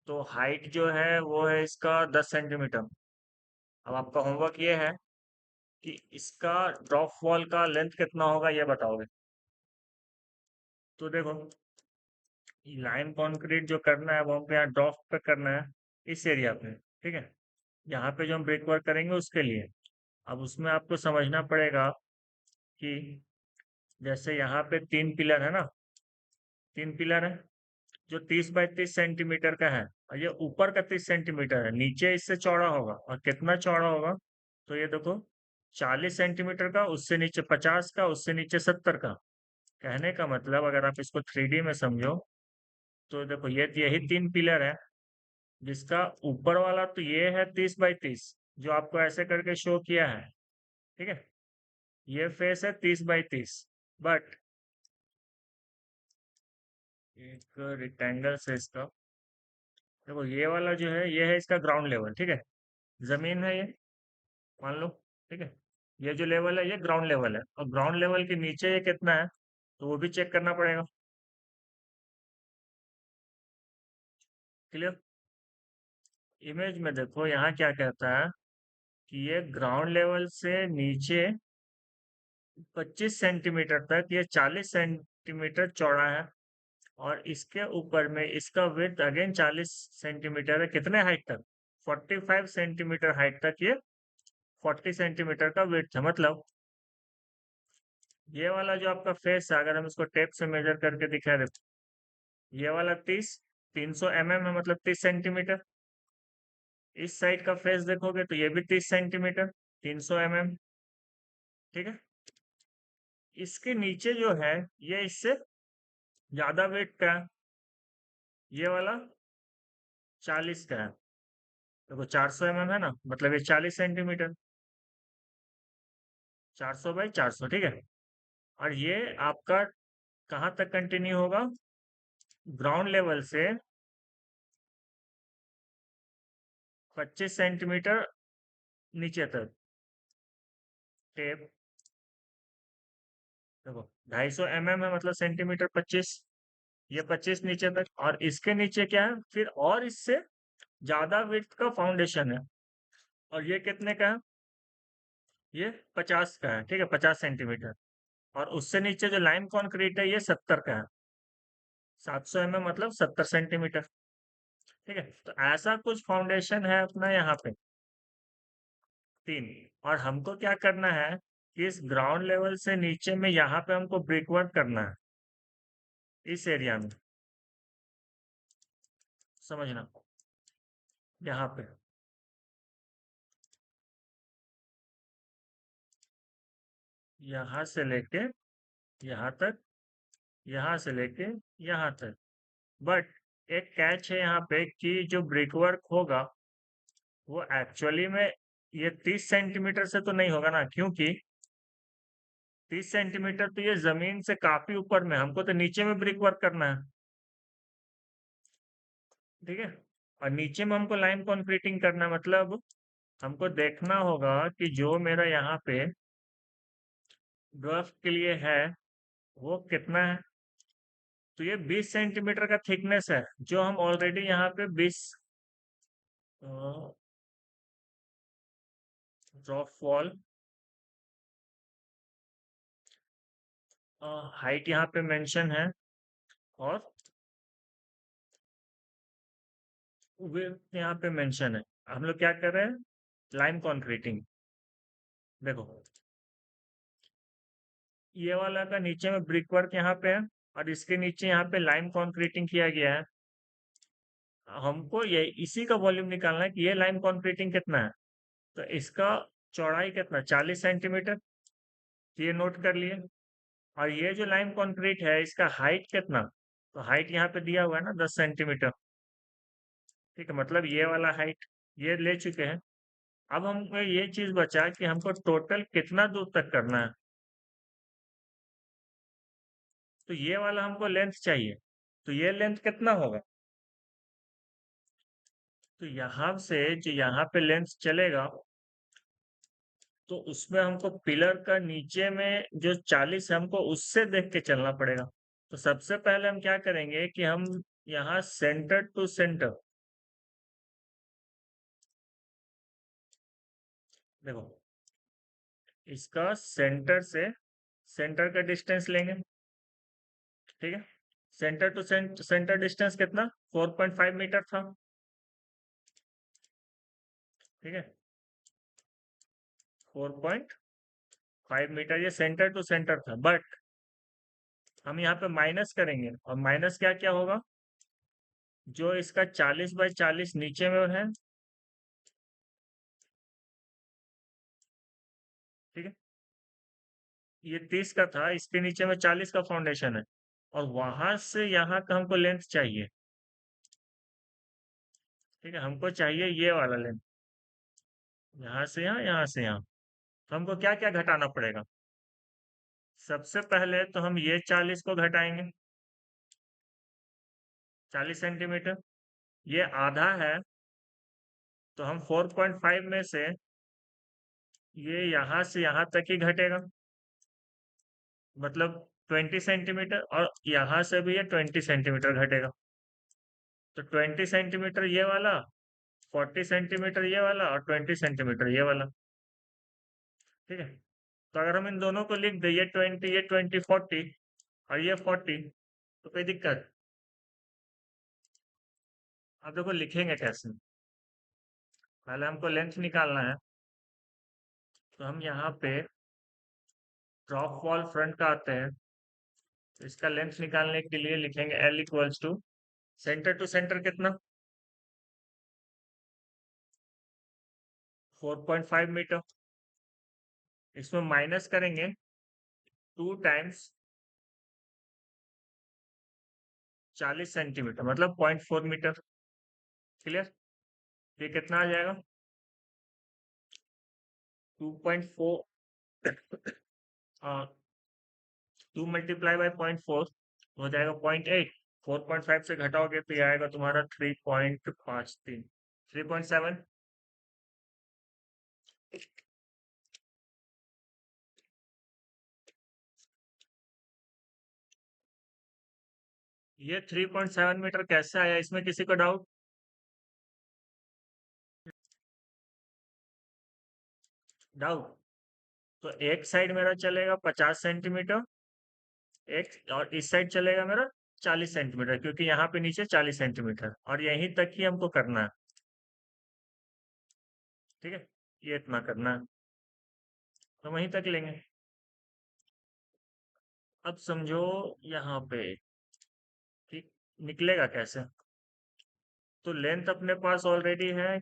तो हाइट जो है वो है इसका 10 सेंटीमीटर। अब आपका होमवर्क ये है कि इसका ड्रॉप वॉल का लेंथ कितना होगा ये बताओगे। तो देखो लाइम कंक्रीट जो करना है वो हमको यहाँ ड्रॉप पे करना है, इस एरिया पे, ठीक है। यहाँ पे जो हम ब्रेक वर्क करेंगे उसके लिए। अब उसमें आपको समझना पड़ेगा कि जैसे यहाँ पे 3 पिलर है ना, 3 पिलर है जो 30 बाई 30 सेंटीमीटर का है, और ये ऊपर का 30 सेंटीमीटर है, नीचे इससे चौड़ा होगा। और कितना चौड़ा होगा? तो ये देखो 40 सेंटीमीटर का, उससे नीचे 50 का, उससे नीचे 70 का। कहने का मतलब अगर आप इसको 3D में समझो तो देखो ये यही 3 पिलर है, जिसका ऊपर वाला तो ये है 30 बाई 30 जो आपको ऐसे करके शो किया है, ठीक है। ये फेस है 30 बाई 30, बट एक रेक्टेंगल से इसका देखो ये वाला जो है ये है इसका ग्राउंड लेवल, ठीक है। जमीन है ये, मान लो, ठीक है। ये जो लेवल है ये ग्राउंड लेवल है, और ग्राउंड लेवल के नीचे ये कितना है तो वो भी चेक करना पड़ेगा। क्लियर? इमेज में देखो यहाँ क्या कहता है कि ये ग्राउंड लेवल से नीचे 25 सेंटीमीटर तक ये 40 सेंटीमीटर चौड़ा है, और इसके ऊपर में इसका विड्थ अगेन 40 सेंटीमीटर है। कितने हाइट तक? 45 सेंटीमीटर हाइट तक ये 40 सेंटीमीटर का विड्थ है। मतलब ये वाला जो आपका फेस है, अगर हम इसको टेप से मेजर करके दिखा दे, ये वाला 300 mm है, मतलब 30 सेंटीमीटर। इस साइड का फेस देखोगे तो ये भी 30 सेंटीमीटर, 300 mm, ठीक है। इसके नीचे जो है ये इससे ज्यादा वेट का है, ये वाला 40 का है। देखो 400 mm है ना, मतलब ये 40 सेंटीमीटर, 400 बाई 400, ठीक है। और ये आपका कहाँ तक कंटिन्यू होगा, ग्राउंड लेवल से 25 सेंटीमीटर नीचे तक। टेप देखो 250 mm है, मतलब सेंटीमीटर 25, ये 25 नीचे तक। और इसके नीचे क्या है फिर, और इससे ज्यादा विड्थ का फाउंडेशन है, और ये कितने का है, ये 50 का है, ठीक है, 50 सेंटीमीटर। और उससे नीचे जो लाइम कंक्रीट है ये 70 का है, 700 mm मतलब 70 सेंटीमीटर, ठीक है। तो ऐसा कुछ फाउंडेशन है अपना यहाँ पे, 3। और हमको क्या करना है कि इस ग्राउंड लेवल से नीचे में यहाँ पे हमको ब्रिक वर्क करना है, इस एरिया में, समझना, यहाँ पे, यहाँ से लेके यहाँ तक, यहाँ से लेके यहाँ तक। बट एक कैच है यहाँ पे कि जो ब्रिक वर्क होगा वो एक्चुअली में ये 30 सेंटीमीटर से तो नहीं होगा ना, क्योंकि 30 सेंटीमीटर तो ये जमीन से काफी ऊपर में, हमको तो नीचे में ब्रिक वर्क करना है, ठीक है। और नीचे में हमको लाइम कंक्रीटिंग करना है, मतलब हमको देखना होगा कि जो मेरा यहाँ पे ड्वार्फ के लिए है वो कितना है। तो ये 20 सेंटीमीटर का थिकनेस है, जो हम ऑलरेडी यहाँ पे 20 ड्रॉप वॉल हाइट यहाँ पे मेंशन है, और विड्थ यहाँ पे मेंशन है। हम लोग क्या कर रहे हैं, लाइम कंक्रीटिंग। देखो ये वाला का नीचे में ब्रिक वर्क यहाँ पे है, और इसके नीचे यहाँ पे लाइम कंक्रीटिंग किया गया है। हमको ये इसी का वॉल्यूम निकालना है कि ये लाइम कंक्रीटिंग कितना है। तो इसका चौड़ाई कितना, 40 सेंटीमीटर, ये नोट कर लिए। और ये जो लाइम कंक्रीट है इसका हाइट कितना, तो हाइट यहाँ पे दिया हुआ है ना 10 सेंटीमीटर, ठीक है, मतलब ये वाला हाइट ये ले चुके हैं। अब हमको ये चीज बचा कि हमको टोटल कितना दूर तक करना है। तो ये वाला हमको लेंथ चाहिए, तो ये लेंथ कितना होगा, तो यहाँ से जो यहाँ पे लेंथ चलेगा, तो उसमें हमको पिलर का नीचे में जो 40 है हमको उससे देख के चलना पड़ेगा। तो सबसे पहले हम क्या करेंगे कि हम यहाँ सेंटर टू सेंटर, देखो इसका सेंटर से सेंटर का डिस्टेंस लेंगे, ठीक है। सेंटर टू सेंटर डिस्टेंस कितना, 4.5 मीटर था, ठीक है, 4.5 मीटर ये सेंटर टू सेंटर था। बट हम यहाँ पे माइनस करेंगे, और माइनस क्या क्या होगा, जो इसका 40 बाई 40 नीचे में है, ठीक है, ये 30 का था, इसके नीचे में 40 का फाउंडेशन है, और वहां से यहाँ का हमको लेंथ चाहिए, ठीक है, हमको चाहिए ये वाला लेंथ, यहाँ से यहाँ, यहाँ से यहाँ। तो हमको क्या क्या घटाना पड़ेगा, सबसे पहले तो हम ये 40 को घटाएंगे, 40 सेंटीमीटर, ये आधा है, तो हम 4.5 में से ये यहाँ से यहाँ तक ही घटेगा, मतलब 20 सेंटीमीटर, और यहाँ से भी ये 20 सेंटीमीटर घटेगा। तो 20 सेंटीमीटर ये वाला, 40 सेंटीमीटर ये वाला, और 20 सेंटीमीटर ये वाला, ठीक है। तो अगर हम इन दोनों को लिख दे, ये 20, ये 20, 40, और ये 40, तो कोई दिक्कत। अब देखो लिखेंगे कैसे, पहले हमको लेंथ निकालना है। तो हम यहाँ पे ड्रॉप वॉल फ्रंट का आते हैं, तो इसका लेंथ निकालने के लिए लिखेंगे L equals to centre to centre कितना, 4.5 मीटर, इसमें माइनस करेंगे 2 टाइम्स 40 सेंटीमीटर मतलब 0.4 मीटर। क्लियर? ये कितना आ जाएगा? 2.4, 2 × 0.4 हो जाएगा 0.8। 4.5 से घटाओगे तो ये आएगा तुम्हारा 3.53, 3.7। ये 3.7 मीटर कैसे आया, इसमें किसी को डाउट? डाउट? तो एक साइड मेरा चलेगा 50 सेंटीमीटर, एक और इस साइड चलेगा मेरा 40 सेंटीमीटर, क्योंकि यहाँ पे नीचे 40 सेंटीमीटर और यहीं तक ही हमको करना है। ठीक है, ये इतना करना है तो वहीं तक लेंगे। अब समझो यहाँ पे, ठीक, निकलेगा कैसे? तो लेंथ अपने पास ऑलरेडी है,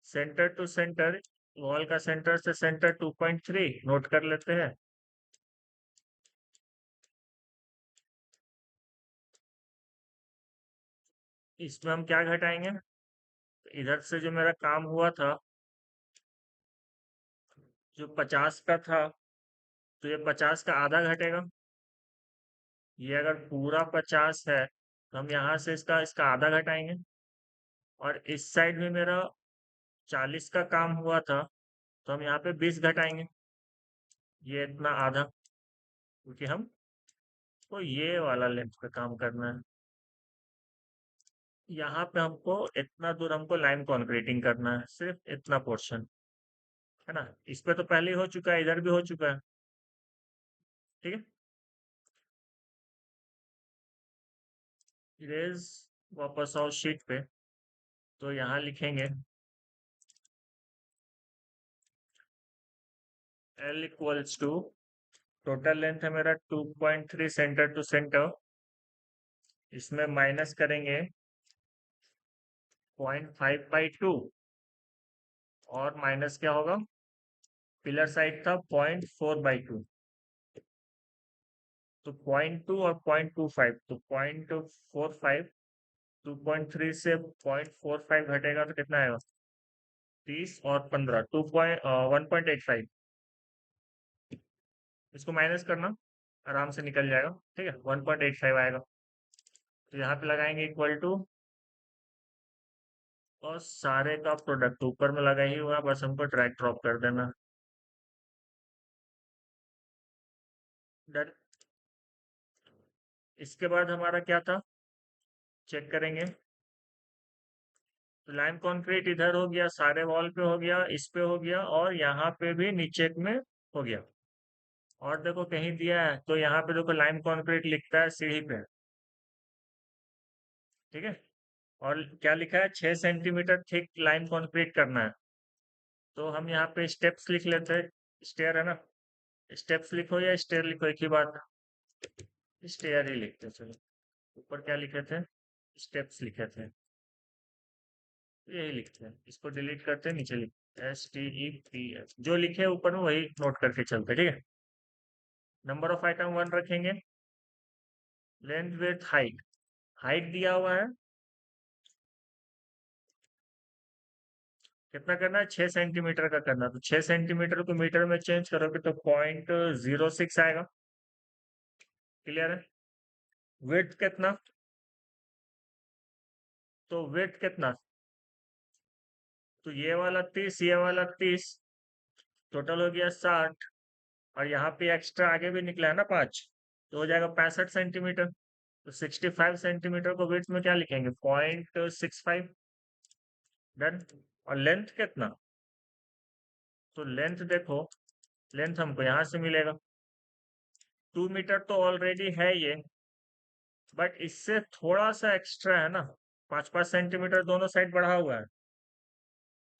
सेंटर टू सेंटर, वॉल का सेंटर से सेंटर 2.3 नोट कर लेते हैं। इसमें हम क्या घटाएंगे? इधर से जो मेरा काम हुआ था, जो 50 का था, तो ये 50 का आधा घटेगा। ये अगर पूरा 50 है तो हम यहाँ से इसका इसका आधा घटाएंगे। और इस साइड में मेरा 40 का काम हुआ था तो हम यहाँ पे 20 घटाएंगे, ये इतना आधा, क्योंकि हम को ये वाला लेंथ पे काम करना है। यहाँ पे हमको इतना दूर हमको लाइन कॉन्क्रीटिंग करना है, सिर्फ इतना पोर्शन, है ना? इस पे तो पहले ही हो चुका है, इधर भी हो चुका है। ठीक है, इरेज, वापस आओ शीट पे। तो यहाँ लिखेंगे L equals to, total length है मेरा 2.3 सेंटर टू सेंटर, इसमें माइनस करेंगे 0.5/2, और माइनस क्या होगा? पिलर साइड था 0.4/2, तो 0.2 और 0.25, तो 0.45, 2.3 से 0.45 घटेगा तो कितना आएगा? 30 और 15, 1.85। इसको माइनस करना, आराम से निकल जाएगा। ठीक है, 1.85 आएगा। तो यहाँ पे लगाएंगे इक्वल टू, और सारे का प्रोडक्ट ऊपर में लगा ही हुआ, बस हमको ड्रैग ड्रॉप कर देना। डन। इसके बाद हमारा क्या था, चेक करेंगे। तो लाइम कंक्रीट इधर हो गया, सारे वॉल पे हो गया, इस पे हो गया, और यहाँ पे भी नीचे में हो गया। और देखो कहीं दिया है तो यहाँ पे देखो लाइम कंक्रीट लिखता है सीढ़ी पे। ठीक है, और क्या लिखा है? 6 सेंटीमीटर थिक लाइम कंक्रीट करना है। तो हम यहाँ पे स्टेप्स लिख लेते हैं, स्टेयर है ना, स्टेप्स लिखो या स्टेयर लिखो, एक ही बात, स्टेयर ही लिखते हैं। चलो, ऊपर क्या लिखे थे? स्टेप्स लिखे थे, यही लिखते हैं। इसको डिलीट करते हैं, नीचे लिखते STEPS, जो लिखे ऊपर में वही नोट करके चलते हैं। ठीक है, नंबर ऑफ आइटम 1 रखेंगे। लेंथ विथ हाइट, हाइट दिया हुआ है कितना करना है? 6 सेंटीमीटर का करना है। तो 6 सेंटीमीटर को मीटर में चेंज करोगे तो 0.06 आएगा। क्लियर है? विड्थ कितना? तो विड्थ कितना? तो ये वाला 30, ये वाला 30, टोटल हो गया 60। और यहाँ पे एक्स्ट्रा आगे भी निकला है ना 5, तो हो जाएगा 65 सेंटीमीटर। तो 65 सेंटीमीटर को विड्थ में क्या लिखेंगे? 0.65। डन। और लेंथ कितना? तो लेंथ देखो, लेंथ हमको यहाँ से मिलेगा 2 मीटर, तो ऑलरेडी है ये, बट इससे थोड़ा सा एक्स्ट्रा है ना, 5-5 सेंटीमीटर दोनों साइड बढ़ा हुआ है।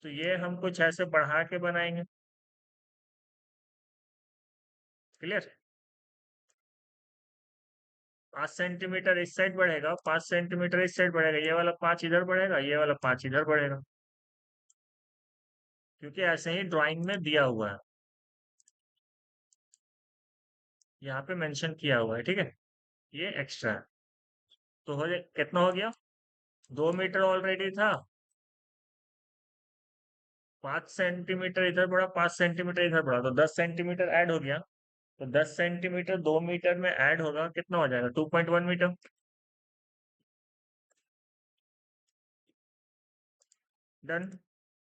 तो ये हम कुछ ऐसे बढ़ा के बनाएंगे। क्लियर? 5 सेंटीमीटर इस साइड बढ़ेगा, 5 सेंटीमीटर इस साइड बढ़ेगा, ये वाला 5 इधर बढ़ेगा, ये वाला 5 इधर बढ़ेगा, क्योंकि ऐसे ही ड्राइंग में दिया हुआ है। यहाँ पे मेंशन किया हुआ है, ठीक है। ये एक्स्ट्रा है। तो हो जाए कितना हो गया, 2 मीटर ऑलरेडी था, 5 सेंटीमीटर इधर बढ़ा, 5 सेंटीमीटर इधर बढ़ा, तो 10 सेंटीमीटर ऐड हो गया। तो 10 सेंटीमीटर 2 मीटर में ऐड होगा, कितना हो जाएगा, 2.1 मीटर। डन।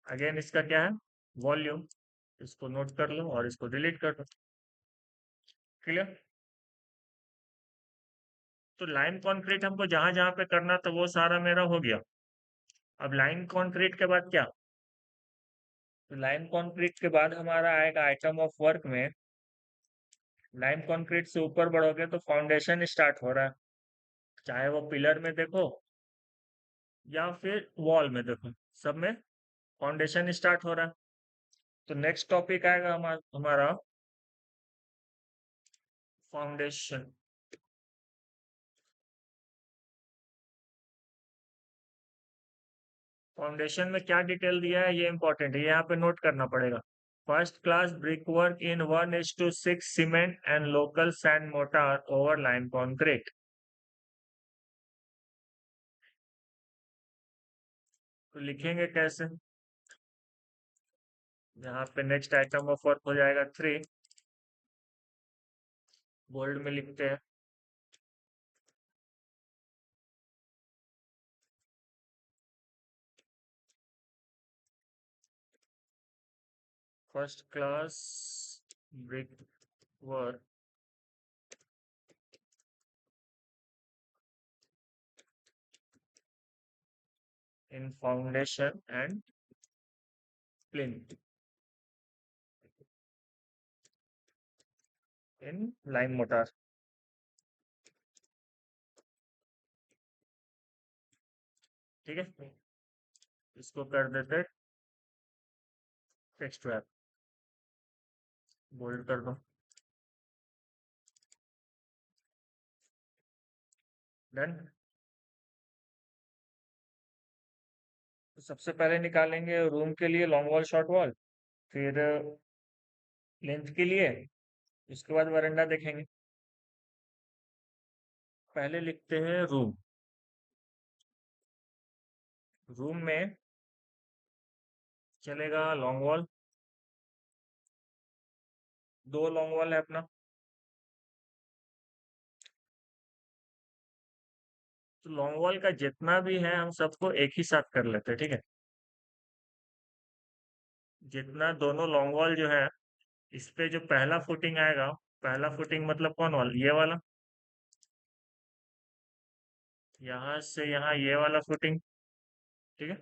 अगेन इसका क्या है, वॉल्यूम। इसको नोट कर लो और इसको डिलीट कर दो। क्लियर। तो लाइन कंक्रीट हमको जहां जहां पे करना था वो सारा मेरा हो गया। अब लाइन कंक्रीट के बाद क्या, तो लाइन कंक्रीट के बाद हमारा आएगा आइटम ऑफ वर्क में, लाइन कंक्रीट से ऊपर बढ़ोगे तो फाउंडेशन स्टार्ट हो रहा है, चाहे वो पिलर में देखो या फिर वॉल में देखो, सब में फाउंडेशन स्टार्ट हो रहा है। तो नेक्स्ट टॉपिक आएगा हमारा फाउंडेशन। फाउंडेशन में क्या डिटेल दिया है ये इंपॉर्टेंट है, यहाँ पे नोट करना पड़ेगा। First class brick work in 1:6 cement and local sand motor over lime concrete. तो लिखेंगे कैसे, यहाँ पे नेक्स्ट आइटम ऑफ वर्क हो जाएगा 3, बोल्ड में लिखते हैं। First class brick work in foundation and plinth in lime motor. ठीक है, इसको कर देते टेक्स्ट रैप, बोल्ड कर दो। डन। तो सबसे पहले निकालेंगे रूम के लिए लॉन्ग वॉल शॉर्ट वॉल, फिर लेंथ के लिए, उसके बाद वरांडा देखेंगे। पहले लिखते हैं रूम। रूम में चलेगा लॉन्ग वॉल, 2 लॉन्ग वॉल है अपना। तो लॉन्ग वॉल का जितना भी है हम सबको एक ही साथ कर लेते हैं, ठीक है। जितना दोनों लॉन्ग वॉल जो है, इस पे जो पहला फुटिंग आएगा, पहला फुटिंग मतलब कौन वाला, ये वाला, यहाँ से यहाँ ये वाला फुटिंग, ठीक है।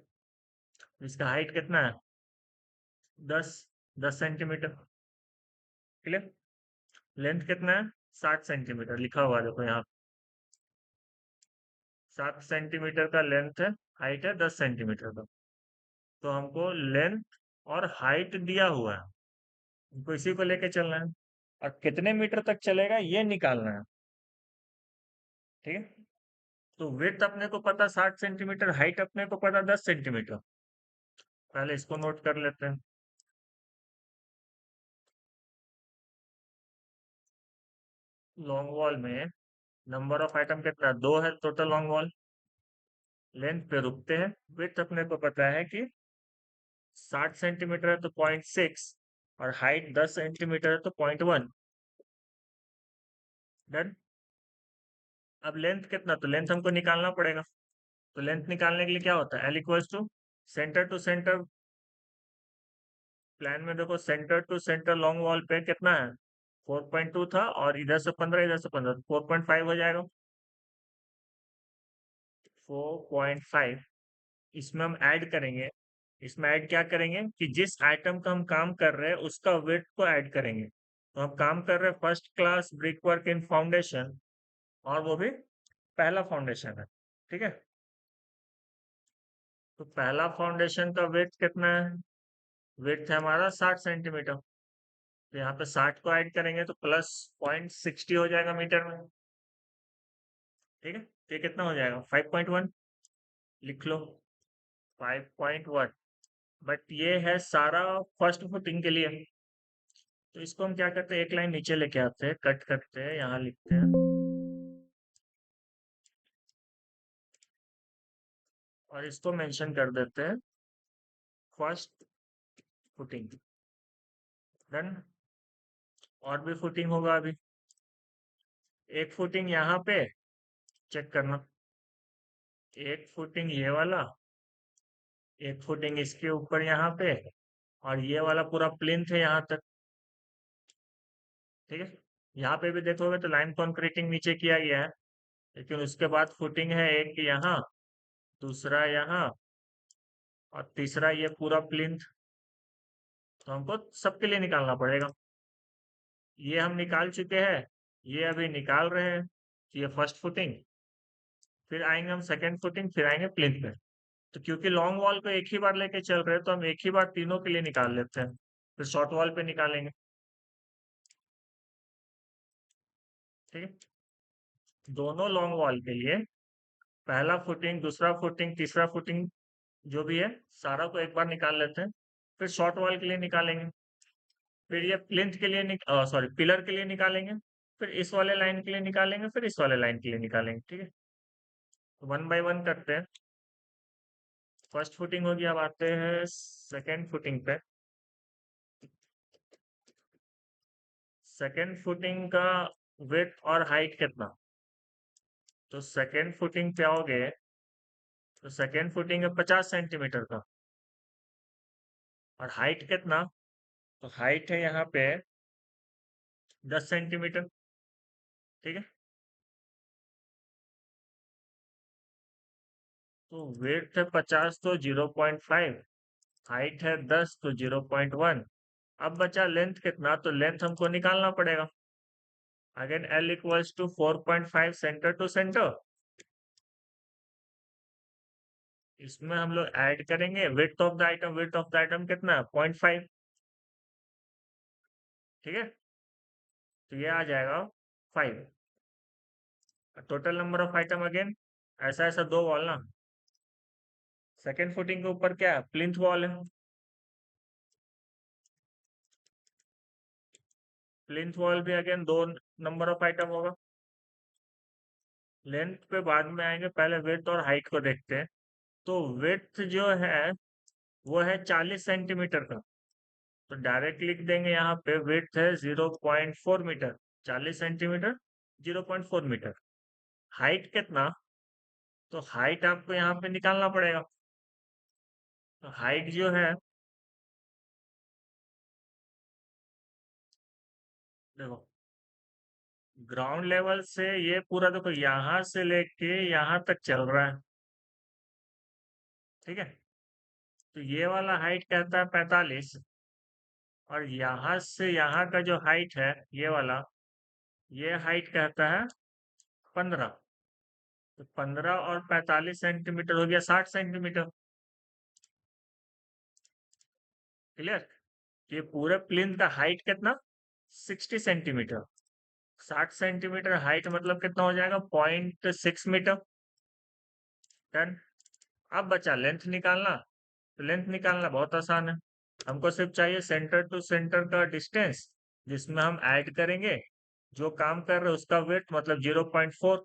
इसका हाइट कितना है, 10, 10 सेंटीमीटर। क्लियर। लेंथ कितना है, 60 सेंटीमीटर लिखा हुआ है, देखो यहाँ 7 सेंटीमीटर का लेंथ है, हाइट है 10 सेंटीमीटर का। तो हमको लेंथ और हाइट दिया हुआ है, हमको इसी को लेके चलना है, और कितने मीटर तक चलेगा ये निकालना है, ठीक है। तो विड्थ अपने को पता 60 सेंटीमीटर, हाइट अपने को पता 10 सेंटीमीटर। पहले इसको नोट कर लेते हैं। लॉन्ग वॉल में नंबर ऑफ आइटम कितना है, 2 है टोटल लॉन्ग वॉल। लेंथ पे रुकते हैं, विड्थ अपने को पता है कि 60 सेंटीमीटर है तो 0.6, और हाइट 10 सेंटीमीटर है तो 0.1। डन। अब लेंथ कितना, तो लेंथ हमको निकालना पड़ेगा। तो लेंथ निकालने के लिए क्या होता है, L equals to centre to centre. Plan में देखो centre to centre long wall पे कितना है, 4.2 था, और इधर से 15, इधर से 15, 4.5 हो जाएगा। 4.5 इसमें हम ऐड करेंगे। इसमें ऐड क्या करेंगे कि जिस आइटम का हम काम कर रहे हैं उसका वेट को ऐड करेंगे। तो हम काम कर रहे हैं first class brick work in foundation, और वो भी पहला फाउंडेशन है, ठीक है। तो पहला फाउंडेशन का वेट कितना है, वेट है हमारा 60 सेंटीमीटर। तो यहाँ पे 60 को ऐड करेंगे तो प्लस 0.60 हो जाएगा मीटर में, ठीक है। तो ये कितना हो जाएगा, 5.1 लिख लो, 5.1। बट ये है सारा फर्स्ट फुटिंग के लिए। तो इसको हम क्या करते हैं, एक लाइन नीचे लेके आते हैं, कट करते हैं, यहाँ लिखते हैं और इसको मेंशन कर देते हैं फर्स्ट फुटिंग। डन। और भी फुटिंग होगा अभी, एक फुटिंग यहाँ पे चेक करना, एक फुटिंग ये वाला, एक फुटिंग इसके ऊपर यहाँ पे, और ये वाला पूरा प्लिंथ है यहाँ तक। ठीक है, यहाँ पे भी देखोगे तो लाइन कंक्रीटिंग नीचे किया गया है, लेकिन उसके बाद फुटिंग है एक यहाँ, दूसरा यहाँ, और तीसरा ये पूरा प्लिंथ। तो हमको सबके लिए निकालना पड़ेगा। ये हम निकाल चुके हैं, ये अभी निकाल रहे हैं। ये फर्स्ट फुटिंग, फिर आएंगे हम सेकंड फुटिंग, फिर आएंगे प्लिंथ पे। तो क्योंकि लॉन्ग वॉल को एक ही बार लेके चल रहे हैं, तो हम एक ही बार तीनों के लिए निकाल लेते हैं, फिर शॉर्ट वॉल पे निकालेंगे। ठीक है, दोनों लॉन्ग वॉल के लिए पहला फुटिंग, दूसरा फुटिंग, तीसरा फुटिंग जो भी है सारा को एक बार निकाल लेते हैं, फिर शॉर्ट वॉल के लिए निकालेंगे, फिर ये प्लिंथ के लिए सॉरी पिलर के लिए निकालेंगे, फिर इस वाले लाइन के लिए निकालेंगे, फिर इस वाले लाइन के लिए निकालेंगे। ठीक है, तो वन बाय वन करते हैं। फर्स्ट फुटिंग होगी, अब आते हैं सेकेंड फुटिंग पे। सेकेंड फुटिंग का विड्थ और हाइट कितना, तो सेकेंड फुटिंग पे आओगे तो सेकेंड फुटिंग है 50 सेंटीमीटर का, और हाइट कितना, तो हाइट है यहाँ पे 10 सेंटीमीटर। ठीक है, तो विड्थ है 50 तो 0.5, हाइट है 10 तो 0.1। अब बचा लेंथ कितना, तो लेंथ हमको निकालना पड़ेगा। Again L equals to 4.5 centre to centre. इसमें हम लोग ऐड करेंगे width of the item, width of the item कितना है 0.5। ठीक है, तो ये आ जाएगा 5। Total number of item again, ऐसा ऐसा दो वॉल ना। सेकेंड फुटिंग के ऊपर क्या है, प्लिंथ वॉल है, प्लिंथ वॉल भी अगेन दो नंबर ऑफ आइटम होगा। लेंथ पे बाद में आएंगे, पहले विड्थ और हाइट को देखते हैं। तो विड्थ जो है वो है 40 सेंटीमीटर का, तो डायरेक्ट लिख देंगे यहाँ पे विड्थ है 0.4 मीटर, 40 सेंटीमीटर 0.4 मीटर। हाइट कितना, तो हाइट आपको यहाँ पे निकालना पड़ेगा। तो हाइट जो है, देखो ग्राउंड लेवल से ये पूरा देखो यहाँ से लेके यहाँ तक चल रहा है। ठीक है, तो ये वाला हाइट कहता है 45, और यहाँ से यहाँ का जो हाइट है ये वाला, ये हाइट कहता है 15। तो 15 और 45 सेंटीमीटर हो गया 60 सेंटीमीटर। क्लियर, ये पूरे प्लिंथ का हाइट कितना 60 सेंटीमीटर। 60 सेंटीमीटर हाइट मतलब कितना हो जाएगा 0.6 मीटर। डन। अब बचा लेंथ निकालना, तो लेंथ निकालना बहुत आसान है। हमको सिर्फ चाहिए सेंटर टू सेंटर का डिस्टेंस, जिसमें हम ऐड करेंगे जो काम कर रहे हैं उसका वेट, मतलब 0.4।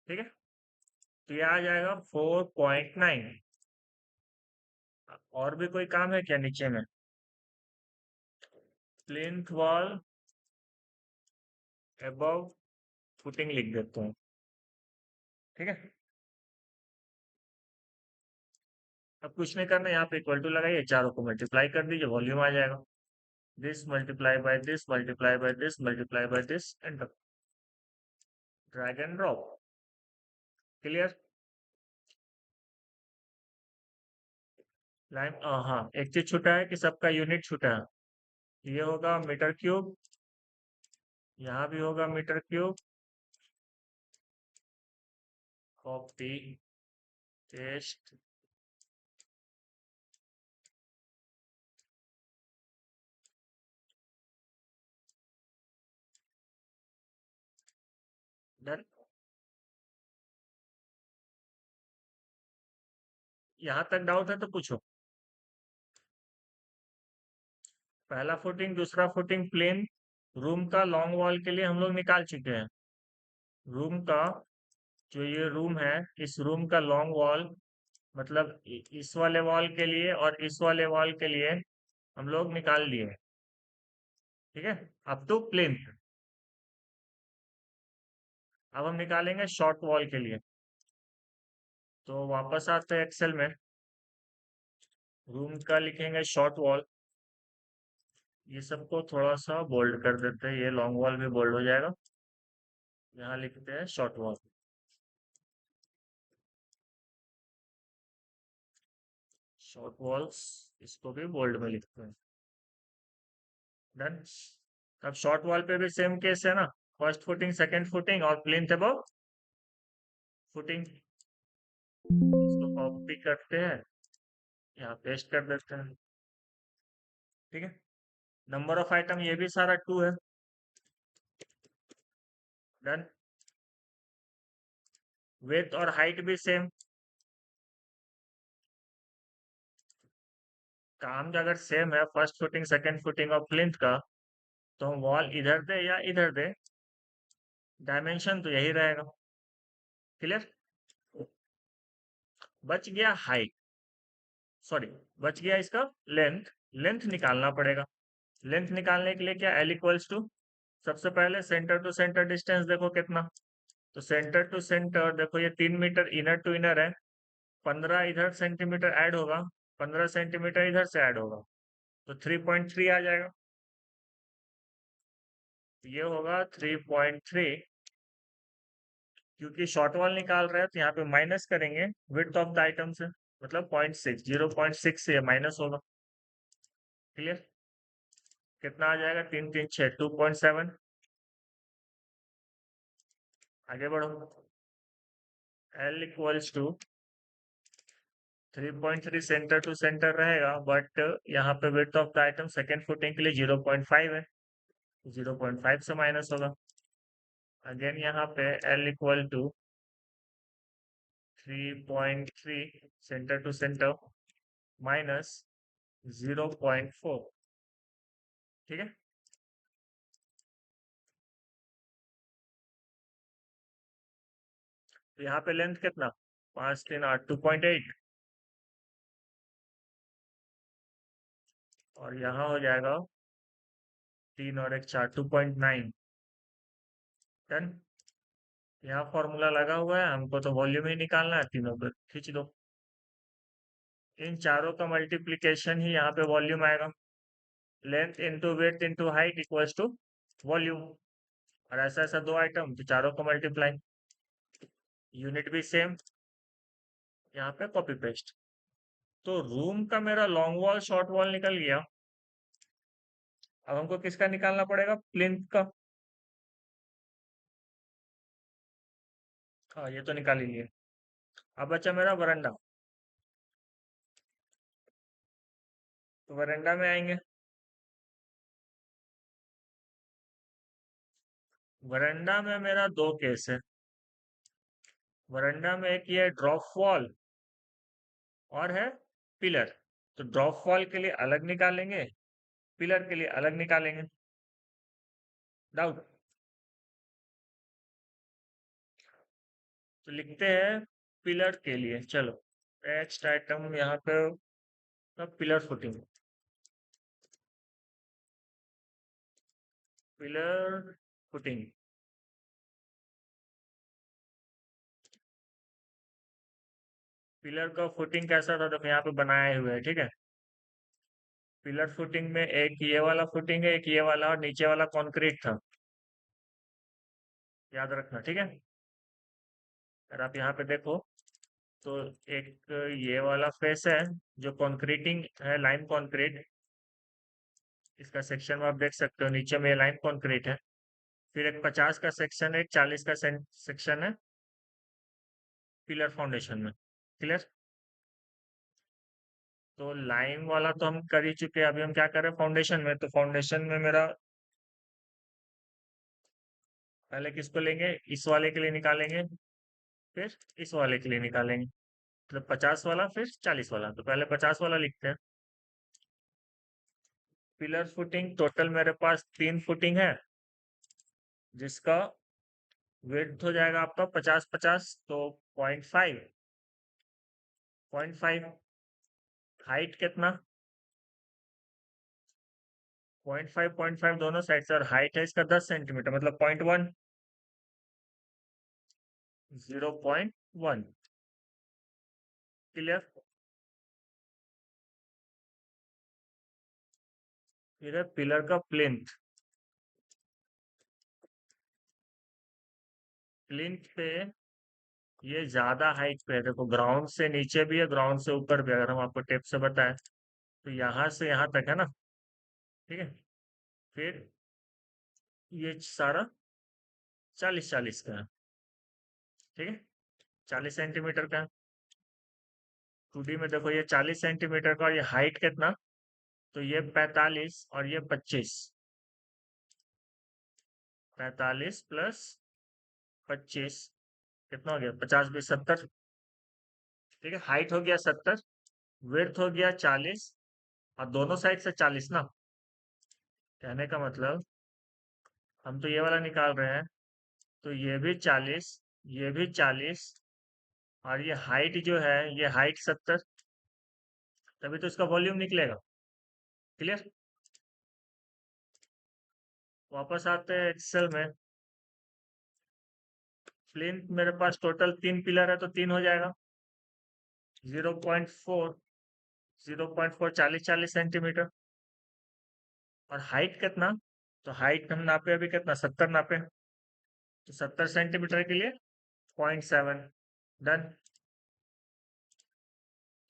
ठीक है, तो ये आ जाएगा 4.9। और भी कोई काम है क्या नीचे में, प्लिंथ वॉल अबव फुटिंग लिख देते हैं। ठीक है, अब कुछ नहीं करना, यहाँ पे इक्वल टू लगाइए, चारों को मल्टीप्लाई कर दीजिए, वॉल्यूम आ जाएगा। This multiply by this multiply by this multiply by this, enter, drag and drop. Clear. Line, हाँ एक चीज छूटा है कि सबका यूनिट छूटा है। ये होगा मीटर क्यूब, यहाँ भी होगा metre cube. Copy paste, done. यहाँ तक डाउट है तो पूछो। पहला फुटिंग दूसरा फुटिंग प्लेन रूम का लॉन्ग वॉल के लिए हम लोग निकाल चुके हैं। रूम का जो ये रूम है, इस रूम का लॉन्ग वॉल मतलब इस वाले वॉल के लिए और इस वाले वॉल के लिए हम लोग निकाल लिए हैं। ठीक है, अब तो प्लेन। अब हम निकालेंगे शॉर्ट वॉल के लिए। तो वापस आते हैं एक्सेल में, रूम का लिखेंगे शॉर्ट वॉल। ये सबको थोड़ा सा बोल्ड कर देते हैं, ये लॉन्ग वॉल भी बोल्ड हो जाएगा। यहाँ लिखते हैं शॉर्ट वॉल। शॉर्ट वॉल्स, इसको भी बोल्ड में लिखते हैं। डन। अब शॉर्ट वॉल पे भी सेम केस है ना, फर्स्ट फुटिंग सेकंड फुटिंग और प्लिंथ अबव फुटिंग। इसको कॉपी करते हैं, यहाँ पेस्ट कर देते हैं। ठीक है, नंबर ऑफ आइटम ये भी सारा 2 है। डन। विड्थ और हाइट भी सेम। काम अगर सेम है फर्स्ट फुटिंग सेकंड फुटिंग और प्लिंथ का, तो हम वॉल इधर दे या इधर दे, डायमेंशन तो यही रहेगा। क्लियर। बच गया हाइट, सॉरी, बच गया इसका लेंथ। लेंथ निकालना पड़ेगा। लेंथ निकालने के लिए क्या, एल इक्वल्स टू, सबसे पहले सेंटर टू सेंटर डिस्टेंस देखो कितना। तो सेंटर टू सेंटर देखो ये 3 मीटर इनर टू इनर है, 15 इधर सेंटीमीटर ऐड होगा, 15 सेंटीमीटर इधर से ऐड होगा, तो 3.3 आ जाएगा। ये होगा 3.3। क्योंकि शॉर्ट वॉल निकाल रहे हैं तो यहाँ पे माइनस करेंगे विड्थ ऑफ द आइटम से, मतलब 0.6, 0.6 से माइनस होगा। क्लियर। कितना आ जाएगा, 3 3 6, 2.7। आगे बढ़ो। L equals to 3.3 centre to centre रहेगा, बट यहाँ पे width of the item second footing के लिए 0.5 है, 0.5 से माइनस होगा। अगेन यहाँ पे L equal to 3.3 centre to centre minus 0.4। ठीक है, तो यहाँ पे लेंथ कितना, 5 3 8, 2.8, और यहाँ हो जाएगा 3 और 1 4, 2.9। डन। यहाँ फॉर्मूला लगा हुआ है, हमको तो वॉल्यूम ही निकालना है, तीनों पे खींच दो। इन चारों का मल्टीप्लीकेशन ही यहाँ पे वॉल्यूम आएगा। Length into width into height equals to volume. और ऐसा ऐसा दो आइटम तो चारों को मल्टीप्लाई, यूनिट भी सेम, यहाँ पे कॉपी पेस्ट। तो रूम का मेरा लॉन्ग वॉल शॉर्ट वॉल निकल गया। अब हमको किसका निकालना पड़ेगा, प्लिंथ का। हाँ ये तो निकाल ही लिए। अब बचा मेरा वरांडा। तो वरांडा में आएंगे। वरांडा में मेरा दो केस है। वरांडा में एक ये ड्रॉप वॉल और है पिलर। तो ड्रॉप वॉल के लिए अलग निकालेंगे, पिलर के लिए अलग निकालेंगे। डाउट। तो लिखते हैं पिलर के लिए, चलो नेक्स्ट आइटम यहाँ पे pillar footing. Pillar footing, pillar का फुटिंग कैसा था, देखो यहाँ पे बनाए हुए है। ठीक है, पिलर फुटिंग में एक ये वाला फुटिंग है, एक ये वाला, और नीचे वाला कंक्रीट था, याद रखना। ठीक है, अगर आप यहाँ पे देखो तो एक ये वाला फेस है जो कंक्रीटिंग है, लाइन कंक्रीट, इसका सेक्शन में आप देख सकते हो, नीचे में लाइन कंक्रीट है। फिर एक 50 का सेक्शन है, एक 40 का सेक्शन है पिलर फाउंडेशन में। क्लियर। तो लाइन वाला तो हम कर ही चुके हैं, अभी हम क्या करें फाउंडेशन में। तो फाउंडेशन में मेरा पहले किसको लेंगे, इस वाले के लिए निकालेंगे, फिर इस वाले के लिए निकालेंगे, मतलब 50 वाला फिर 40 वाला। तो पहले 50 वाला लिखते हैं। पिलर फुटिंग टोटल मेरे पास 3 फुटिंग है, जिसका विड्थ हो जाएगा आपका 50-50, तो 0.5 हाइट कितना, 0.5 दोनों साइड से, और हाइट है इसका 10 सेंटीमीटर, मतलब 0.1, 0.1। क्लियर। फिर है पिलर का प्लिंथ। प्लिंथ पे ये ज्यादा हाइट पे है, देखो ग्राउंड से नीचे भी है, ग्राउंड से ऊपर भी, अगर हम आपको टेप से बताएं तो यहाँ से यहाँ तक है ना। ठीक है। फिर ये सारा 40-40 का है। ठीक है, 40 सेंटीमीटर का। 2D में देखो ये 40 सेंटीमीटर का, और ये हाइट कितना, तो ये 45 और ये 25, 45 प्लस 25 कितना हो गया, 50 20 70। ठीक है, हाइट हो गया 70, विड्थ हो गया 40, और दोनों साइड से 40 ना। कहने का मतलब हम तो ये वाला निकाल रहे हैं, तो ये भी 40, ये भी 40, और ये हाइट जो है, ये हाइट 70, तभी तो इसका वॉल्यूम निकलेगा। क्लियर। वापस आते हैं एक्सेल में। प्लिंथ मेरे पास टोटल 3 पिलर है, तो 3 हो जाएगा। 0.4, 0.4 40-40 सेंटीमीटर। और हाइट कितना, तो हाइट हम नापे अभी कितना, 70 नापे, तो 70 सेंटीमीटर के लिए 0.7। डन।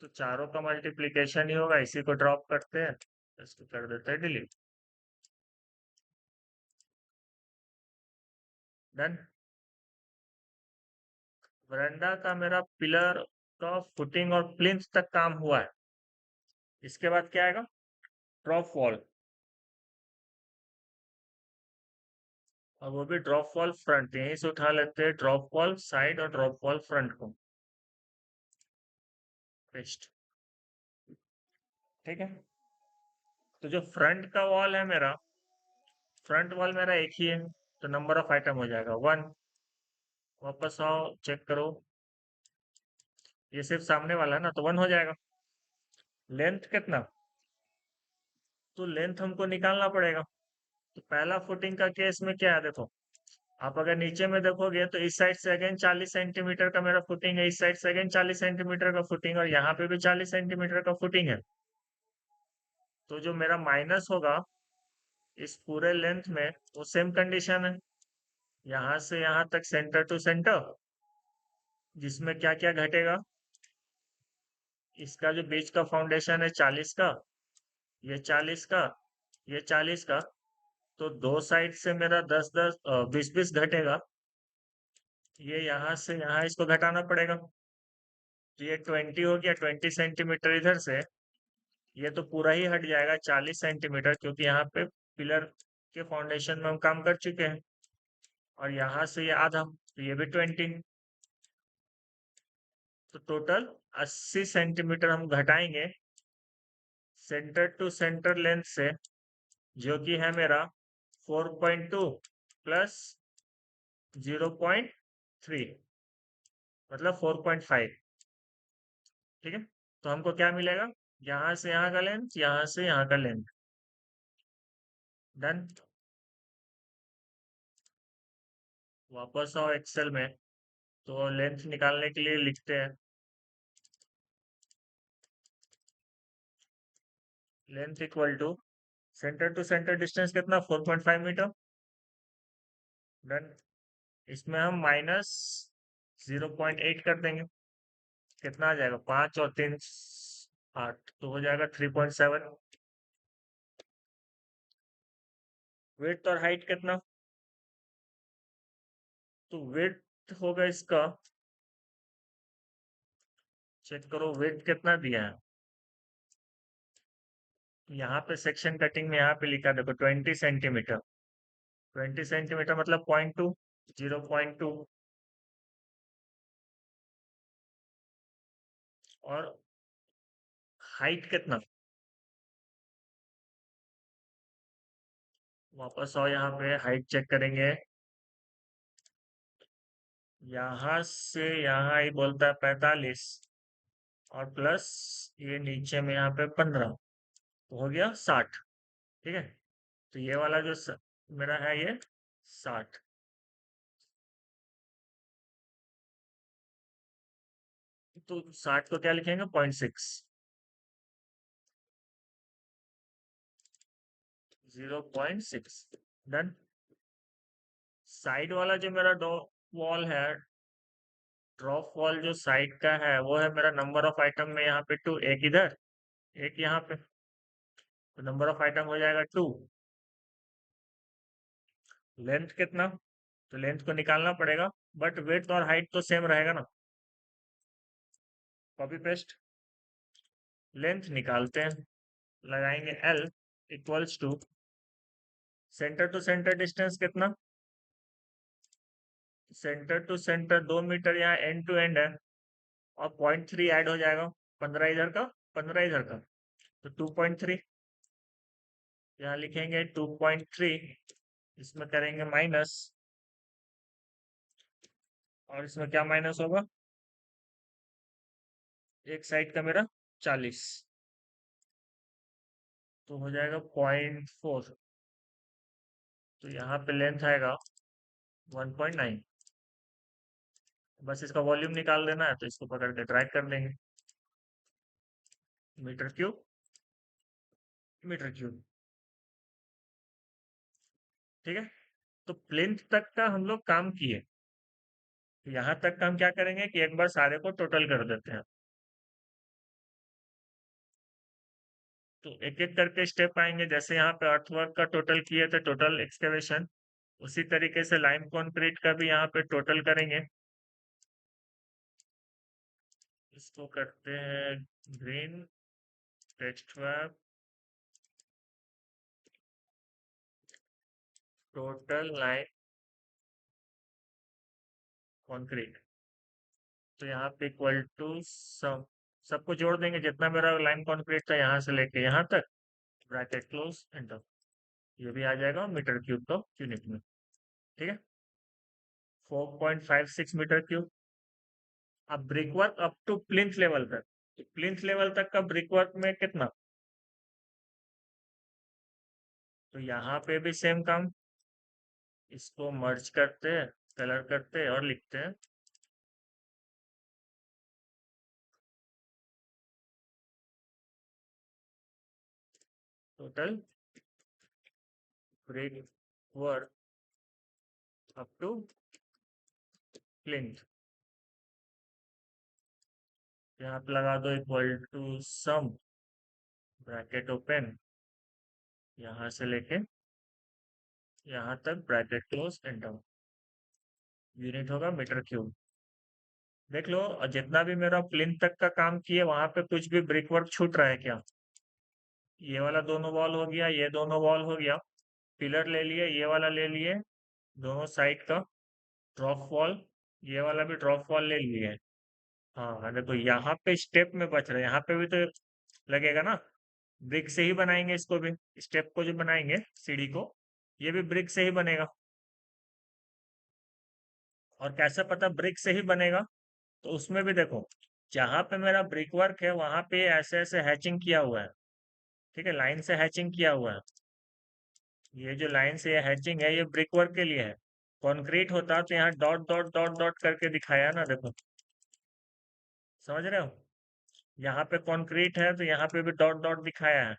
तो चारों का मल्टीप्लीकेशन ही होगा, इसी को ड्रॉप करते हैं, इसको कर देते हैं डिलीट। डन। वरांडा का मेरा पिलर का फुटिंग और प्लिंथ तक काम हुआ है। इसके बाद क्या आएगा, ड्रॉप वॉल। और वो भी ड्रॉप वॉल फ्रंट, यहीं से उठा लेते हैं ड्रॉप वॉल साइड और ड्रॉप वॉल फ्रंट को। पेस्ट। ठीक है। तो जो फ्रंट का वॉल है मेरा, फ्रंट वॉल मेरा एक ही है, तो नंबर ऑफ आइटम हो जाएगा 1। वापस आओ, चेक करो, ये सिर्फ सामने वाला है ना, तो 1 हो जाएगा। लेंथ कितना, तो लेंथ हमको निकालना पड़ेगा। तो पहला फुटिंग का केस में क्या है, देखो आप अगर नीचे में देखोगे, तो इस साइड से अगेन 40 सेंटीमीटर का मेरा फुटिंग है, इस साइड से अगेन 40 सेंटीमीटर का फुटिंग, और यहाँ पे भी 40 सेंटीमीटर का फुटिंग है। तो जो मेरा माइनस होगा इस पूरे लेंथ में, वो सेम कंडीशन है, यहाँ से यहाँ तक सेंटर टू सेंटर, जिसमें क्या क्या घटेगा, इसका जो बीच का फाउंडेशन है 40 का, ये 40 का, ये 40 का, तो दो साइड से मेरा 10-10 20-20 घटेगा। ये यहाँ से यहाँ इसको घटाना पड़ेगा, तो ये 20 हो गया, 20 सेंटीमीटर इधर से। ये तो पूरा ही हट जाएगा 40 सेंटीमीटर, क्योंकि यहाँ पे पिलर के फाउंडेशन में हम काम कर चुके हैं। और यहाँ से ये आधा, तो ये भी 20, तो टोटल 80 सेंटीमीटर हम घटाएंगे सेंटर टू सेंटर लेंथ से, जो कि है मेरा 4.2 प्लस 0.3, मतलब 4.5। ठीक है। तो हमको क्या मिलेगा, यहाँ से यहाँ का लेंथ, यहाँ से यहाँ का लेंथ। डन। वापस आओ एक्सेल में, तो लेंथ निकालने के लिए लिखते हैं, length equal to centre to centre distance कितना, 4.5 मीटर। डन। इसमें हम माइनस 0.8 कर देंगे, कितना आ जाएगा, 5 और 3 8, तो हो जाएगा 3.7। विड्थ और हाइट कितना, तो विड्थ होगा इसका, चेक करो विड्थ कितना दिया है। यहाँ पे सेक्शन कटिंग में यहाँ पे लिखा देखो 20 सेंटीमीटर, 20 सेंटीमीटर मतलब 0.2, 0.2। और हाइट कितना, वापस आओ, यहाँ पे हाइट चेक करेंगे। यहाँ से यहाँ ही बोलता है 45 और प्लस ये नीचे में यहाँ पे 15, तो हो गया 60। ठीक है, तो ये वाला जो मेरा है ये 60। तो 60 को क्या लिखेंगे, 0.6, 0.6। डन। साइड वाला जो मेरा डो वॉल है, ड्रॉप वॉल जो साइड का है, वो है मेरा नंबर ऑफ आइटम में यहाँ पे 2, एक इधर एक यहाँ पे, तो नंबर ऑफ आइटम हो जाएगा 2। लेंथ कितना, तो लेंथ को निकालना पड़ेगा, बट विड्थ और हाइट तो सेम रहेगा ना। कॉपी पेस्ट, लेंथ निकालते हैं, लगाएंगे L equals to centre to centre distance कितना, सेंटर टू सेंटर 2 मीटर, यहाँ एंड टू एंड है, और 0.3 ऐड हो जाएगा, 15 इधर का 15 इधर का, तो 2.3 यहाँ लिखेंगे, 2.3 इसमें करेंगे माइनस, और इसमें क्या माइनस होगा, एक साइड का मेरा 40, तो हो जाएगा 0.4, तो यहाँ पे लेंथ आएगा 1.9। बस इसका वॉल्यूम निकाल देना है, तो इसको पकड़ के ड्रैग कर लेंगे, मीटर क्यूब, मीटर क्यूब। ठीक है, तो प्लिंथ तक का हम लोग काम किए, तो यहाँ तक का हम क्या करेंगे कि एक बार सारे को टोटल कर देते हैं। तो एक एक करके स्टेप आएंगे, जैसे यहाँ पे अर्थवर्क का टोटल किए थे, टोटल एक्सकेवेशन, उसी तरीके से लाइम कंक्रीट का भी यहाँ पे टोटल करेंगे। इसको करते हैं green text web, total lime concrete, तो यहाँ पे इक्वल टू सम, सबको जोड़ देंगे जितना मेरा लाइम कंक्रीट था यहाँ से लेके यहाँ तक, ब्रैकेट क्लोज एंटर, ये भी आ जाएगा मीटर क्यूब का यूनिट में। ठीक है, 4.56 मीटर क्यूब। अब brick work up to plinth level तक, तो प्लिंथ लेवल तक का ब्रिक वर्क में कितना, तो यहाँ पे भी सेम काम, इसको मर्ज करते हैं, कलर करते हैं और लिखते हैं total brick work up to plinth, यहाँ पे लगा दो equal to sum, bracket open, यहाँ से लेके यहाँ तक ब्रैकेट क्लोज एंटर, यूनिट होगा मीटर क्यूब। देख लो, और जितना भी मेरा प्लिंथ तक का काम किए, वहां पे कुछ भी ब्रिक वर्क छूट रहा है क्या, ये वाला दोनों वॉल हो गया, ये दोनों वॉल हो गया, पिलर ले लिए, ये वाला ले लिए, दोनों साइड का ड्रॉप वॉल, ये वाला भी ड्रॉप वॉल ले लिए। हाँ देखो, यहाँ पे स्टेप में बच रहा है, यहाँ पे भी तो लगेगा ना, ब्रिक से ही बनाएंगे इसको भी, स्टेप को जो बनाएंगे सीढ़ी को, ये भी ब्रिक से ही बनेगा। और कैसे पता ब्रिक से ही बनेगा, तो उसमें भी देखो, जहां पे मेरा ब्रिक वर्क है वहां पे ऐसे ऐसे हैचिंग किया हुआ है। ठीक है, लाइन से हैचिंग किया हुआ है, ये जो लाइन से ये हैचिंग है, ये ब्रिक वर्क के लिए है। कंक्रीट होता तो यहाँ डॉट डॉट डॉट डॉट करके दिखाया ना, देखो, समझ रहे हो, यहाँ पे कंक्रीट है तो यहाँ पे भी डॉट डॉट दिखाया है,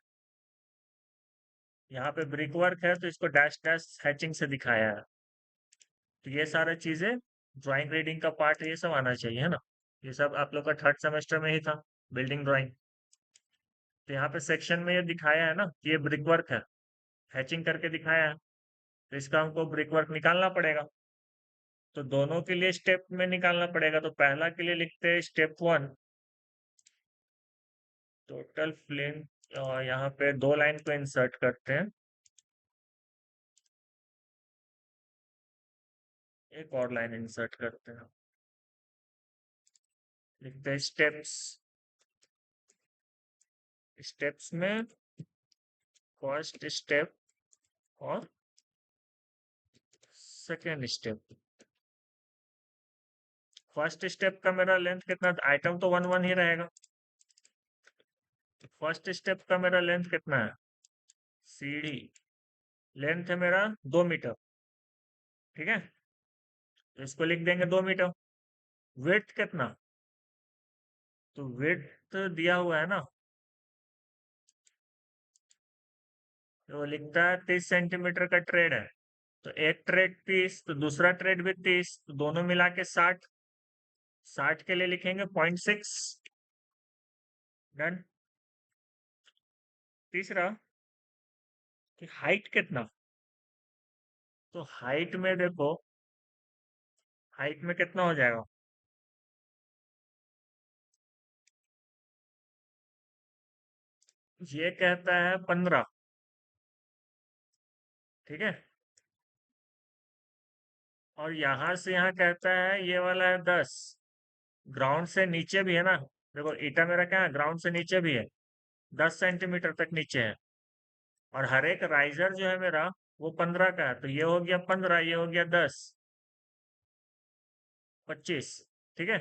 यहाँ पे ब्रिक वर्क है तो इसको डैश डैश हैचिंग से दिखाया है। तो ये सारा चीजें ड्राइंग रीडिंग का पार्ट, ये सब आना चाहिए, है ना। ये सब आप लोग का थर्ड सेमेस्टर में ही था, बिल्डिंग ड्राइंग। तो यहाँ पे सेक्शन में ये दिखाया है ना कि ये ब्रिक वर्क है, हैचिंग करके दिखाया है, तो इसका हमको ब्रिक वर्क निकालना पड़ेगा। तो दोनों के लिए स्टेप में निकालना पड़ेगा, तो पहला के लिए लिखते हैं स्टेप 1, टोटल फ्लेम, यहाँ पे दो लाइन को इंसर्ट करते हैं, एक और लाइन इंसर्ट करते हैं, लिखते हैं स्टेप्स, स्टेप्स में फर्स्ट स्टेप और सेकेंड स्टेप, फर्स्ट स्टेप का मेरा लेंथ कितना, आइटम तो 1 1 ही रहेगा। फर्स्ट स्टेप का मेरा लेंथ कितना है, सीढ़ी लेंथ है मेरा 2 मीटर, ठीक है, तो इसको लिख देंगे 2 मीटर। विड्थ कितना, तो विड्थ दिया हुआ है ना, तो वो लिखता है 30 सेंटीमीटर का ट्रेड है, तो एक ट्रेड 30, तो दूसरा ट्रेड भी 30, तो दोनों मिला के 60, 60 के लिए लिखेंगे 0.6। डन। तीसरा कि हाइट कितना, तो हाइट में देखो, हाइट में कितना हो जाएगा, ये कहता है 15, ठीक है, और यहां से यहाँ कहता है ये वाला है 10, ग्राउंड से नीचे भी है ना, देखो ईटा मेरा क्या है, ग्राउंड से नीचे भी है, 10 सेंटीमीटर तक नीचे है, और हर एक राइजर जो है मेरा वो 15 का है, तो ये हो गया 15, ये हो गया 10, 25, ठीक है।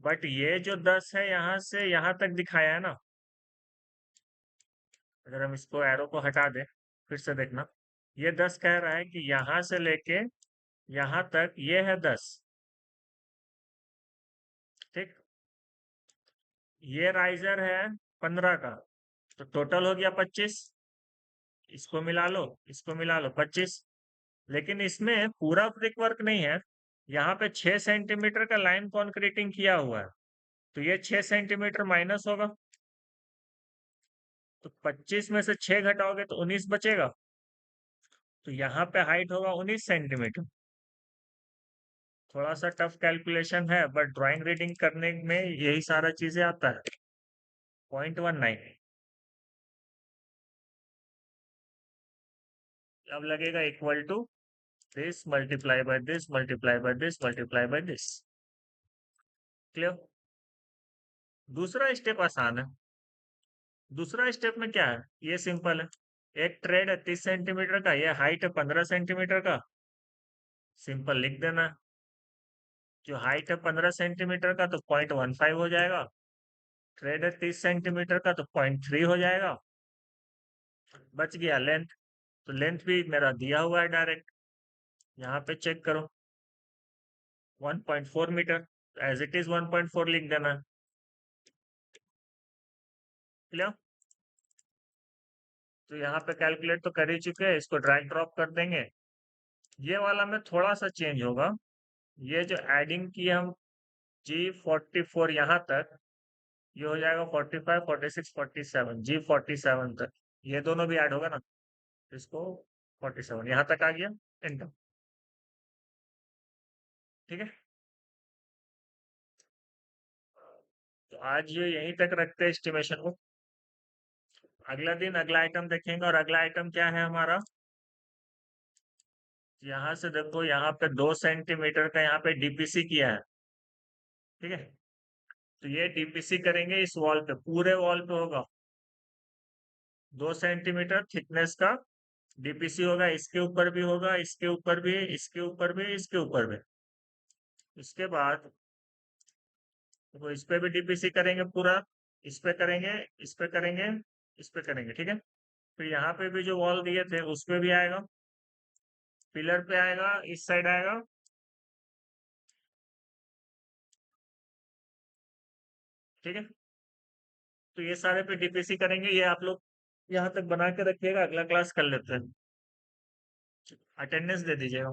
बट ये जो 10 है यहाँ से यहाँ तक दिखाया है ना, अगर हम इसको एरो को हटा दें, फिर से देखना, ये 10 कह रहा है कि यहाँ से लेके यहाँ तक ये है 10, ठीक, ये राइजर है 15 का, तो टोटल हो गया 25, इसको मिला लो, इसको मिला लो 25, लेकिन इसमें पूरा ब्रिक वर्क नहीं है, यहाँ पे 6 सेंटीमीटर का लाइन कॉन्क्रीटिंग किया हुआ है, तो ये 6 सेंटीमीटर माइनस होगा, तो 25 में से 6 घटाओगे तो 19 बचेगा, तो यहाँ पे हाइट होगा 19 सेंटीमीटर। थोड़ा सा टफ कैलकुलेशन है, बट ड्राइंग रीडिंग करने में यही सारा चीजें आता है। 0.19 अब लगेगा equal to this multiply by this multiply by this multiply by this. Clear. दूसरा स्टेप आसान है। दूसरा स्टेप में क्या है, ये सिंपल है, एक ट्रेड है 30 सेंटीमीटर का, ये हाइट है 15 सेंटीमीटर का, सिंपल लिख देना, जो हाइट है 15 सेंटीमीटर का तो 0.15 हो जाएगा, ट्रेड है 30 सेंटीमीटर का तो 0.3 हो जाएगा, बच गया लेंथ, तो लेंथ भी मेरा दिया हुआ है डायरेक्ट, यहाँ पे चेक करो 1.4 मीटर, एज इट इज 1.4 लिख देना। क्लियर। तो यहाँ पे कैलकुलेट तो कर ही चुके हैं, इसको ड्रैग ड्रॉप कर देंगे, ये वाला में थोड़ा सा चेंज होगा, ये जो एडिंग की हम G44 यहाँ तक, ये हो जाएगा 45 46 47, G47 तक, ये दोनों भी ऐड होगा ना, इसको 47 यहाँ तक आ गया, एंटर, ठीक है। तो आज ये यहीं तक रखते हैं एस्टिमेशन को, अगला दिन अगला आइटम देखेंगे, और अगला आइटम क्या है हमारा, यहाँ से देखो, यहाँ पे 2 सेंटीमीटर का यहाँ पे डीपीसी किया है, ठीक है, तो ये डीपीसी करेंगे इस वॉल पे, पूरे वॉल पे होगा 2 सेंटीमीटर थिकनेस का डीपीसी होगा, इसके ऊपर भी होगा, इसके ऊपर भी, इसके ऊपर भी, इसके ऊपर भी, इसके बाद तो इस पे भी डीपीसी करेंगे पूरा, इस पे करेंगे, इस पे करेंगे, इस पे करेंगे, ठीक है। फिर यहाँ पे भी जो वॉल दिए थे उस पे भी आएगा, पिलर पे आएगा, इस साइड आएगा, ठीक है। तो ये सारे पे डीपीसी करेंगे, ये आप लोग यहाँ तक बना के रखिएगा, अगला क्लास कर लेते हैं, अटेंडेंस दे दीजिएगा।